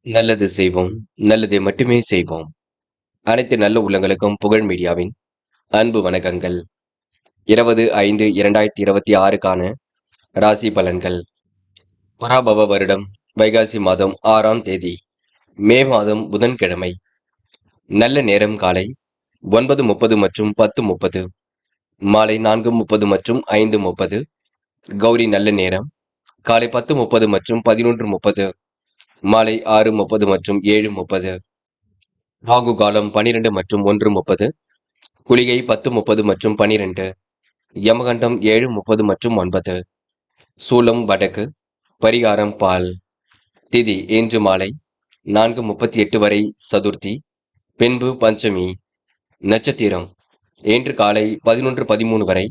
நல்லது செய்வோம், நல்லதை மட்டுமே செய்வோம். அனைத்து நல்ல உள்ளங்களுக்கும் புகழ் மீடியாவின் அன்பு வணக்கங்கள். 20/5/2026க்கான ராசி பலன்கள். பராபவ வருடம் வைகாசி மாதம் 6ஆம் தேதி, மே மாதம் புதன்கிழமை. நல்ல நேரம் காலை 9:30 மற்றும் 10:30, மாலை 4:30 மற்றும் 5:30. கௌரி நல்ல நேரம் காலை 10:30 மற்றும் 11:30, மாலை 6:30 மற்றும் 7:30. ராகு காலம் 12 மற்றும் 1:30, குளிகை 10:30 மற்றும் 12, யமகண்டம் 7:30 மற்றும் 9. சூலம் வடக்கு, பரிகாரம் பால். திதி இன்று மாலை 4:38 வரை சதுர்த்தி, பின்பு பஞ்சமி. நட்சத்திரம் இன்று காலை 11:13 வரை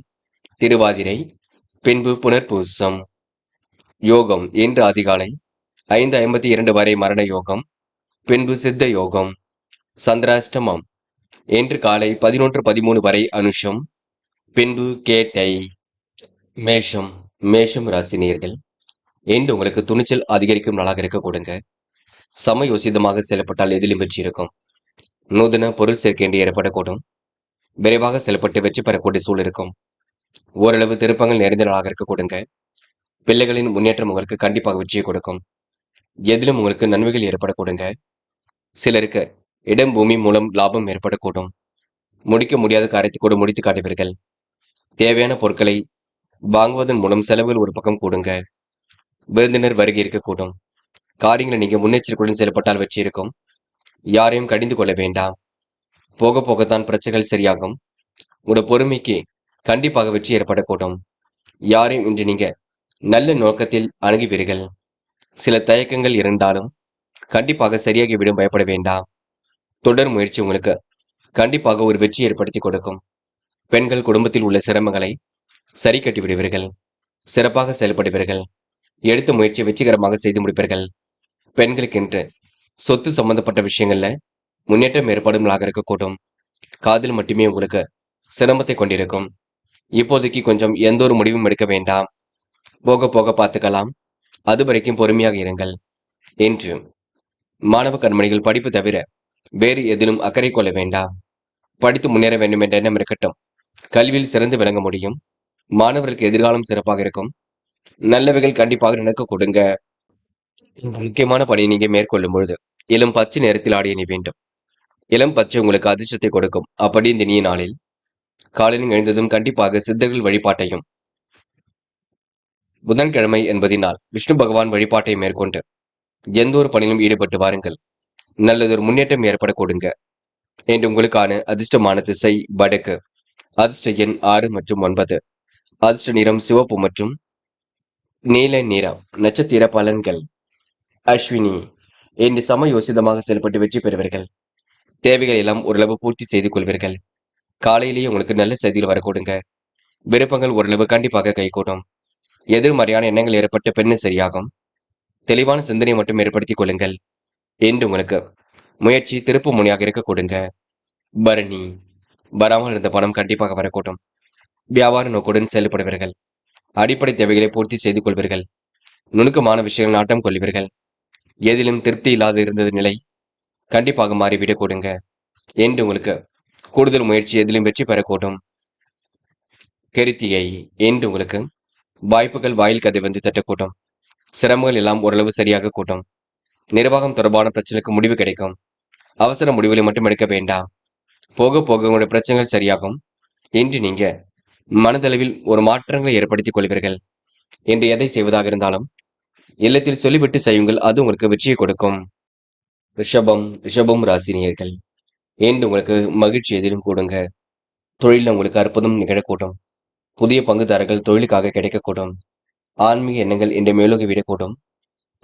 திருவாதிரை, பின்பு புனர்பூசம். யோகம் இன்று அதிகாலை 5:52 வரை மரண யோகம், பின்பு சித்த யோகம். சந்திராஷ்டமம் இன்று காலை 11:13 வரை அனுஷம், பின்பு கேட்டை. மேஷம் ராசினியர்கள், இன்று உங்களுக்கு துணிச்சல் அதிகரிக்கும் நாளாக இருக்க கொடுங்க. சமயோசிதமாக செயல்பட்டால் எதிலும் வெற்றி இருக்கும். நூதன பொருள் சேர்க்கை ஏற்படக்கூடும். விரைவாக செயல்பட்டு வெற்றி பெறக்கூடிய சூழல் இருக்கும். ஓரளவு திருப்பங்கள் நிறைந்த நாளாக இருக்க கொடுங்க. பிள்ளைகளின் முன்னேற்றம் உங்களுக்கு கண்டிப்பாக வெற்றியை கொடுக்கும். எதிலும் உங்களுக்கு நன்மைகள் ஏற்பட கொடுங்க. சிலருக்கு இடம் பூமி மூலம் லாபம் ஏற்படக்கூடும். முடிக்க முடியாத காரியத்தை கூட முடித்து காட்டுவீர்கள். தேவையான பொருட்களை வாங்குவதன் மூலம் செலவுகள் ஒரு பக்கம் கூடுங்க. விருந்தினர் வருகை இருக்கக்கூடும். காரியங்களை நீங்க முன்னெச்சரிக்கையுடன் செயல்பட்டால் வெற்றி இருக்கும். யாரையும் கடிந்து கொள்ள வேண்டாம். போக போகத்தான் பிரச்சனைகள் சரியாகும். உங்களோட பொறுமைக்கு கண்டிப்பாக வெற்றி ஏற்படக்கூடும். யாரையும் இன்று நீங்க நல்ல நோக்கத்தில் அணுகுவீர்கள். சில தயக்கங்கள் இருந்தாலும் கண்டிப்பாக சரியாகிவிடும், பயப்பட வேண்டாம். தொடர் முயற்சி உங்களுக்கு கண்டிப்பாக ஒரு வெற்றி ஏற்படுத்தி கொடுக்கும். பெண்கள் குடும்பத்தில் உள்ள சிரமங்களை சரி கட்டி விடுவீர்கள். சிறப்பாக செயல்படுவீர்கள். எடுத்த முயற்சியை வெற்றிகரமாக செய்து முடிப்பீர்கள். பெண்களுக்கென்று சொத்து சம்பந்தப்பட்ட விஷயங்கள்ல முன்னேற்றம் ஏற்படும் நாளாக இருக்கக்கூடும். காதல் மட்டுமே உங்களுக்கு சிரமத்தை கொண்டிருக்கும். இப்போதைக்கு கொஞ்சம் எந்த ஒரு முடிவும் எடுக்க வேண்டாம். போக போக பார்த்துக்கலாம். அது வரைக்கும் பொறுமையாக இருங்கள். என்று மாணவ கண்மணிகள் படிப்பு தவிர வேறு எதிலும் அக்கறை கொள்ள வேண்டாம். படித்து முன்னேற வேண்டும் என்ற எண்ணம் இருக்கட்டும். கல்வியில் சிறந்து விளங்க முடியும். மாணவர்களுக்கு எதிர்காலம் சிறப்பாக இருக்கும். நல்லவைகள் கண்டிப்பாக நடக்க கொடுங்க. முக்கியமான பணியை நீங்க மேற்கொள்ளும் பொழுது இளம் பச்சை நேரத்தில் ஆடிய நீ வேண்டும். இளம் பச்சை உங்களுக்கு அதிர்ஷ்டத்தை கொடுக்கும். அப்படி இந்த இனிய நாளில் காலையில் எழுந்ததும் கண்டிப்பாக சித்தர்கள் வழிபாட்டையும், புதன்கிழமை என்பதினால் விஷ்ணு பகவான் வழிபாட்டை மேற்கொண்டு எந்த ஒரு பணியிலும் ஈடுபட்டு வாருங்கள். நல்லதொரு முன்னேற்றம் ஏற்பட கொடுங்க. என்று உங்களுக்கான அதிர்ஷ்டமான திசை வடக்கு. அதிர்ஷ்ட எண் 6 மற்றும் 9. அதிர்ஷ்ட நிறம் சிவப்பு மற்றும் நீல நிறம். நட்சத்திர பலன்கள். அஸ்வினி இன்று சமயோசிதமாக செயல்பட்டு வெற்றி பெறுவீர்கள். தேவைகள் எல்லாம் ஓரளவு பூர்த்தி செய்து கொள்வீர்கள். காலையிலேயே உங்களுக்கு நல்ல செய்திகள் வரக்கூடுங்க. விருப்பங்கள் ஓரளவு கண்டிப்பாக கைகூடும். எதிர்மறையான எண்ணங்கள் ஏற்பட்டு பெண்ணு சரியாகும். தெளிவான சிந்தனை மட்டும் ஏற்படுத்திக் கொள்ளுங்கள். என்று உங்களுக்கு முயற்சி திருப்பு முனையாக இருக்க கொடுங்க. பரணி வராமல் இருந்த பணம் கண்டிப்பாக வரக்கூடும். வியாபார நோக்குடன் செயல்படுவீர்கள். அடிப்படை தேவைகளை பூர்த்தி செய்து கொள்வீர்கள். நுணுக்கமான விஷயங்கள் நாட்டம் கொள்வீர்கள். எதிலும் திருப்தி இல்லாத இருந்தது நிலை கண்டிப்பாக மாறிவிடக் கொடுங்க. என்று உங்களுக்கு கூடுதல் முயற்சி எதிலும் வெற்றி பெறக்கூடும். கிருத்திகை என்று உங்களுக்கு வாய்ப்புகள் வாயில் கதை வந்து தட்டக்கூடும். சிரமங்கள் எல்லாம் ஓரளவு சரியாக கூட்டும். நிர்வாகம் தொடர்பான பிரச்சனைக்கு முடிவு கிடைக்கும். அவசர முடிவுகளை மட்டும் எடுக்க வேண்டாம். போக போக உங்களுடைய பிரச்சனைகள் சரியாகும். இன்று நீங்க மனதளவில் ஒரு மாற்றங்களை ஏற்படுத்திக் கொள்வீர்கள். என்று எதை செய்வதாக இருந்தாலும் இல்லத்தில் சொல்லிவிட்டு செய்யுங்கள். அது உங்களுக்கு வெற்றியை கொடுக்கும். ரிஷபம் ராசினியர்கள், என்று உங்களுக்கு மகிழ்ச்சி எதிலும் கூடுங்க. தொழிலில் உங்களுக்கு அற்புதம் நிகழக்கூடும். புதிய பங்குதாரர்கள் தொழிலுக்காக கிடைக்கக்கூடும். ஆன்மீக எண்ணங்கள் இன்று மேலோகி விடக்கூடும்.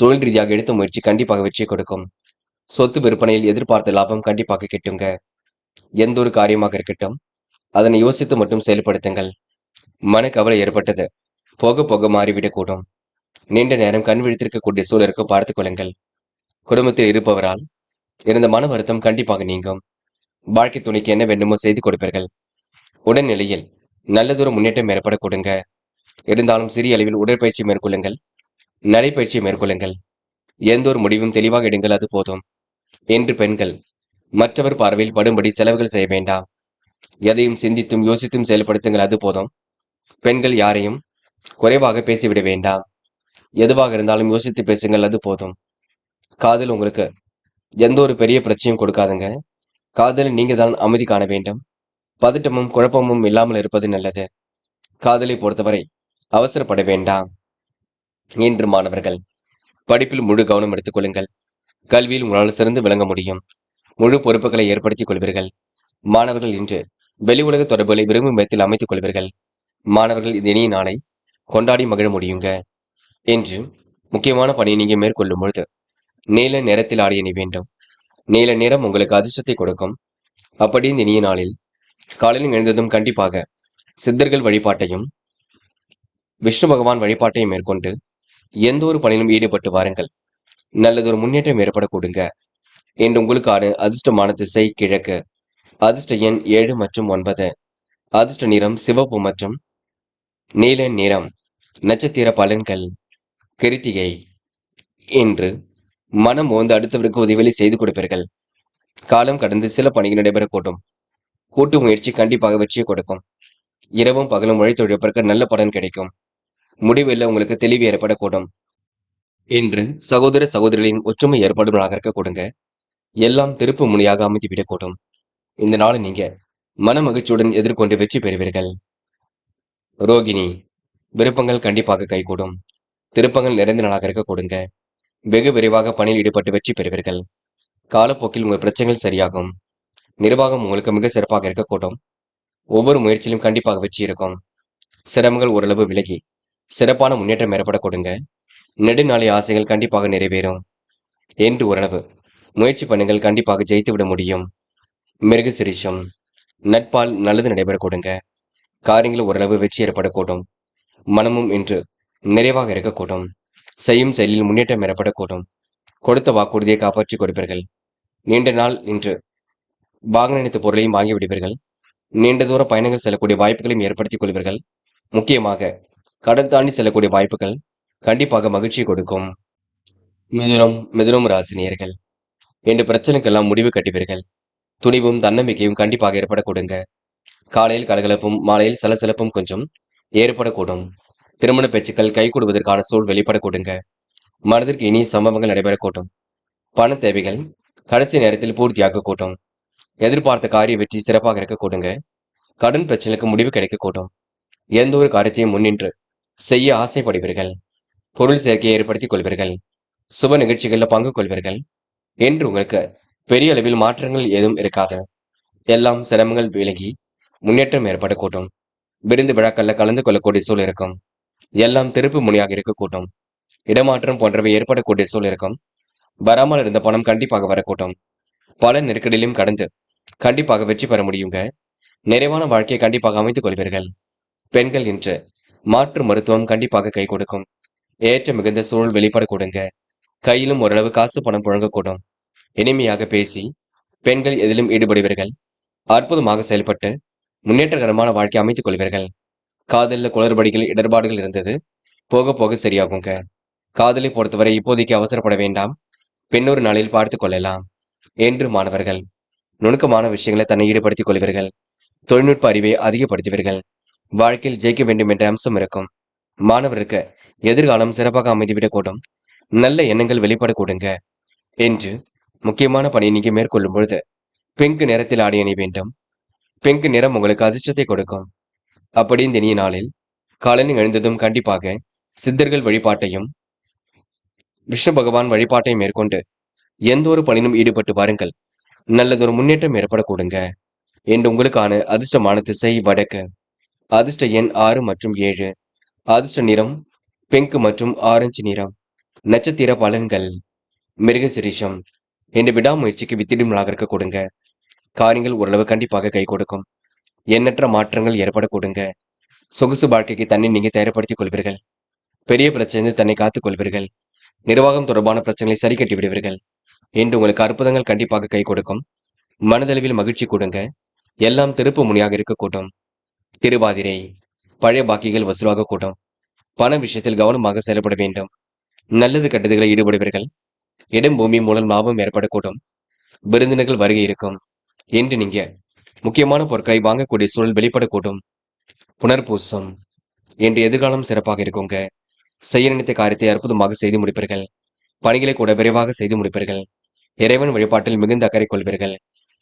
தொழில் ரீதியாக எடுத்த முயற்சி கண்டிப்பாக வெற்றியை கொடுக்கும். சொத்து விற்பனையில் எதிர்பார்த்த லாபம் கண்டிப்பாக கிட்டுங்க. எந்த ஒரு காரியமாக இருக்கட்டும், அதனை யோசித்து மட்டும் செயல்படுத்துங்கள். மனக்கவலை ஏற்பட்டது போக போக மாறிவிடக்கூடும். நீண்ட நேரம் கண் விழித்திருக்கக்கூடிய சூழலுக்கு பார்த்துக் கொள்ளுங்கள். குடும்பத்தில் இருப்பவரால் இருந்த மன வருத்தம் கண்டிப்பாக நீங்கும். வாழ்க்கை துணைக்கு என்ன வேண்டுமோ செய்து கொடுப்பீர்கள். உடல்நிலையில் நல்லதொரு முன்னேற்றம் ஏற்பட கொடுங்க. இருந்தாலும் சிறிய அளவில் உடற்பயிற்சி மேற்கொள்ளுங்கள். நடைப்பயிற்சி மேற்கொள்ளுங்கள். எந்த ஒரு முடிவும் தெளிவாக எடுங்கள், அது போதும். என்று பெண்கள் மற்றவர் பார்வையில் படும்படி செலவுகள் செய்ய வேண்டாம். எதையும் சிந்தித்தும் யோசித்தும் செயல்படுத்துங்கள், அது போதும். பெண்கள் யாரையும் குறைவாக பேசிவிட வேண்டாம். எதுவாக இருந்தாலும் யோசித்து பேசுங்கள், அது போதும். காதல் உங்களுக்கு எந்த ஒரு பெரிய பிரச்சனையும் கொடுக்காதுங்க. காதலில் நீங்க தான் அமைதி காண வேண்டும். பதட்டமும் குழப்பமும் இல்லாமல் இருப்பது நல்லது. காதலை பொறுத்தவரை அவசரப்பட வேண்டாம். இன்று மாணவர்கள் படிப்பில் முழு கவனம் எடுத்துக் கொள்ளுங்கள். கல்வியில் உங்களால் சிறந்து விளங்க முடியும். முழு பொறுப்புகளை ஏற்படுத்திக் கொள்வீர்கள். மாணவர்கள் இன்று வெளி உலக தொடர்புகளை விரும்பும் விதத்தில் அமைத்துக் கொள்வீர்கள். மாணவர்கள் இந்த இனிய நாளை கொண்டாடி மகிழ முடியுங்க. என்று முக்கியமான பணியை நீங்க மேற்கொள்ளும் பொழுது நீல நிறத்தில் ஆடை அணி வேண்டும். நீல நிறம் உங்களுக்கு அதிர்ஷ்டத்தை கொடுக்கும். அப்படி இந்த இனிய நாளில் காலையில் எழுந்ததும் கண்டிப்பாக சித்தர்கள் வழிபாட்டையும் விஷ்ணு பகவான் வழிபாட்டையும் மேற்கொண்டு எந்த ஒரு பணியிலும் ஈடுபட்டு வாருங்கள். நல்லதொரு முன்னேற்றம் ஏற்பட கொடுங்க. என்று உங்களுக்கான அதிர்ஷ்டமான திசை கிழக்கு. அதிர்ஷ்ட எண் 7 மற்றும் 9. அதிர்ஷ்ட நிறம் சிவப்பு மற்றும் நீல நிறம். நட்சத்திர பலன்கள். கிருத்திகை. இன்று மனம் ஓந்து அடுத்தவருக்கு உதவிகளை செய்து கொடுப்பீர்கள். காலம் கடந்து சில பணிகள் நடைபெறக்கூடும். கூட்டு முயற்சி கண்டிப்பாக வெற்றியை கொடுக்கும். இரவும் பகலும் உழைத்துழைப்பிற்கு நல்ல பலன் கிடைக்கும். முடிவில் உங்களுக்கு தெளிவு ஏற்படக்கூடும். இன்று சகோதர சகோதரிகளின் ஒற்றுமை ஏற்பாடுகளாக இருக்க கொடுங்க. எல்லாம் திருப்பு முனையாக அமைத்துவிடக்கூடும். இந்த நாளை நீங்க மன மகிழ்ச்சியுடன் எதிர்கொண்டு வெற்றி பெறுவீர்கள். ரோகிணி. விருப்பங்கள் கண்டிப்பாக கைகூடும். திருப்பங்கள் நிறைந்த நாளாக இருக்க கொடுங்க. வெகு விரைவாக பணியில் ஈடுபட்டு வெற்றி பெறுவீர்கள். காலப்போக்கில் உங்கள் பிரச்சனைகள் சரியாகும். நிர்வாகம் உங்களுக்கு மிக சிறப்பாக இருக்கக்கூடும். ஒவ்வொரு முயற்சியிலும் கண்டிப்பாக வெற்றி இருக்கும். சிரமங்கள் ஓரளவு விலகி சிறப்பான முன்னேற்றம் ஏற்பட கொடுங்க. நெடுநாளை ஆசைகள் கண்டிப்பாக நிறைவேறும். என்று ஓரளவு முயற்சி பண்ணுங்கள், கண்டிப்பாக ஜெயித்து விட முடியும். மிருக சிரிஷம். நட்பால் நல்லது நடைபெற கொடுங்க. காரியங்கள் ஓரளவு வெற்றி ஏற்படக்கூடும். மனமும் இன்று நிறைவாக இருக்கக்கூடும். செய்யும் செயலில் முன்னேற்றம் ஏற்படக்கூடும். கொடுத்த வாக்குறுதியை காப்பாற்றிக் கொடுப்பீர்கள். நீண்ட நாள் இன்று வாங்க நினைத்த பொருளையும் வாங்கி விடுவீர்கள். நீண்ட தூர பயணங்கள் செல்லக்கூடிய வாய்ப்புகளையும் ஏற்படுத்திக் கொள்வீர்கள். முக்கியமாக கடல் தாண்டி செல்லக்கூடிய வாய்ப்புகள் கண்டிப்பாக மகிழ்ச்சியை கொடுக்கும். மிதுனம் ராசினியர்கள். இன்று பிரச்சனைக்கெல்லாம் முடிவு கட்டுவீர்கள். துணிவும் தன்னம்பிக்கையும் கண்டிப்பாக ஏற்பட கொடுங்க. காலையில் கலகலப்பும் மாலையில் சலசலப்பும் கொஞ்சம் ஏற்படக்கூடும். திருமண பேச்சுக்கள் கைகூடுவதற்கான சூழ் வெளிப்பட கொடுங்க. மனதிற்கு இனிய சம்பவங்கள் நடைபெறக்கூடும். பண தேவைகள் கடைசி நேரத்தில் பூர்த்தியாக கூட்டும். எதிர்பார்த்த காரிய வெற்றி சிறப்பாக இருக்க கூடுங்க. கடன் பிரச்சனைக்கு முடிவு கிடைக்கக்கூடும். எந்த ஒரு காரியத்தையும் முன்னின்று செய்ய ஆசைப்படுவீர்கள். பொருள் சேர்க்கையை ஏற்படுத்திக் கொள்வீர்கள். சுப நிகழ்ச்சிகளில் பங்கு கொள்வீர்கள். என்று உங்களுக்கு பெரிய அளவில் மாற்றங்கள் ஏதும் இருக்காது. எல்லாம் சிரமங்கள் விலகி முன்னேற்றம் ஏற்படக்கூடும். விருந்து விழாக்கள்ல கலந்து கொள்ளக்கூடிய சூழல் இருக்கும். எல்லாம் திருப்பு முனையாக இருக்கக்கூடும். இடமாற்றம் போன்றவை ஏற்படக்கூடிய சூழல் இருக்கும். வராமல் இருந்த பணம் கண்டிப்பாக வரக்கூடும். பல நெருக்கடியிலும் கடந்து கண்டிப்பாக வெற்றி பெற முடியுங்க. நிறைவான வாழ்க்கையை கண்டிப்பாக அமைத்துக் கொள்வீர்கள். பெண்கள் இன்று மாற்று மருத்துவம் கண்டிப்பாக கை கொடுக்கும். ஏற்ற மிகுந்த சூழல் வெளிப்பட கொடுங்க. கையிலும் ஓரளவு காசு பணம் புழங்கக்கூடும். இனிமையாக பேசி பெண்கள் எதிலும் ஈடுபடுவீர்கள். அற்புதமாக செயல்பட்டு முன்னேற்றகரமான வாழ்க்கை அமைத்துக் கொள்வீர்கள். காதலில் குளறுபடிகள் இடர்பாடுகள் இருந்தது, போக போக சரியாகுங்க. காதலை பொறுத்தவரை இப்போதைக்கு அவசரப்பட வேண்டாம். பின்னொரு நாளில் பார்த்துக் கொள்ளலாம். என்று மாணவர்கள் நுணுக்கமான விஷயங்களை தன்னை ஈடுபடுத்திக் கொள்வீர்கள். தொழில்நுட்ப அறிவை அதிகப்படுத்துவீர்கள். வாழ்க்கையில் ஜெயிக்க வேண்டும் என்ற அம்சம் இருக்கும். மாணவருக்கு எதிர்காலம் சிறப்பாக அமைந்துவிடக்கூடும். நல்ல எண்ணங்கள் வெளிப்படக்கூடுங்க. என்று முக்கியமான பணியை நீங்க மேற்கொள்ளும் பொழுது பிங்க் நிறத்தில் ஆடை அணி வேண்டும். பிங்க் நிறம் உங்களுக்கு அதிர்ஷ்டத்தை கொடுக்கும். அப்படி இந்த இனிய நாளில் காலையில் எழுந்ததும் கண்டிப்பாக சித்தர்கள் வழிபாட்டையும் விஷ்ணு பகவான் வழிபாட்டையும் மேற்கொண்டு எந்த ஒரு பணியிலும் ஈடுபட்டு வாருங்கள். நல்லதொரு முன்னேற்றம் ஏற்பட கொடுங்க. என்று உங்களுக்கான அதிர்ஷ்டமான திசை வடக்கு. அதிர்ஷ்ட எண் 6 மற்றும் 7. அதிர்ஷ்ட நிறம் பிங்க் மற்றும் ஆரஞ்சு நிறம். நட்சத்திர பலன்கள். மிருக சிரிஷம். என்று விடாமுயற்சிக்கு வித்திடும் நாளாக இருக்க கொடுங்க. காரியங்கள் ஓரளவு கண்டிப்பாக கை கொடுக்கும். எண்ணற்ற மாற்றங்கள் ஏற்பட கொடுங்க. சொகுசு வாழ்க்கைக்கு தன்னை நீங்க தயார்படுத்திக் கொள்வீர்கள். பெரிய பிரச்சனை தன்னை காத்துக் கொள்வீர்கள். நிர்வாகம் தொடர்பான பிரச்சனைகளை சரி கட்டி விடுவீர்கள். என்று உங்களுக்கு அற்புதங்கள் கண்டிப்பாக கை கொடுக்கும். மனதளவில் மகிழ்ச்சி கொடுங்க. எல்லாம் திருப்பு முனையாக இருக்கக்கூடும். திருவாதிரை. பழைய பாக்கிகள் வசூலாக கூட்டும். பண விஷயத்தில் கவனமாக செயல்பட வேண்டும். நல்லது கெட்டதுகளை ஈடுபடுவீர்கள். இடம் பூமி மூலம் லாபம் ஏற்படக்கூடும். விருந்தினர்கள் வருகை இருக்கும். இன்று நீங்க முக்கியமான பொருட்களை வாங்கக்கூடிய சூழல் வெளிப்படக்கூடும். புனர்பூசம் என்று எதிர்காலம் சிறப்பாக இருக்குங்க. செய்ய நினைத்த காரியத்தை அற்புதமாக செய்து முடிப்பீர்கள். பணிகளை கூட விரைவாக செய்து முடிப்பீர்கள். இறைவன் வழிபாட்டில் மிகுந்த அக்கறை கொள்வீர்கள்.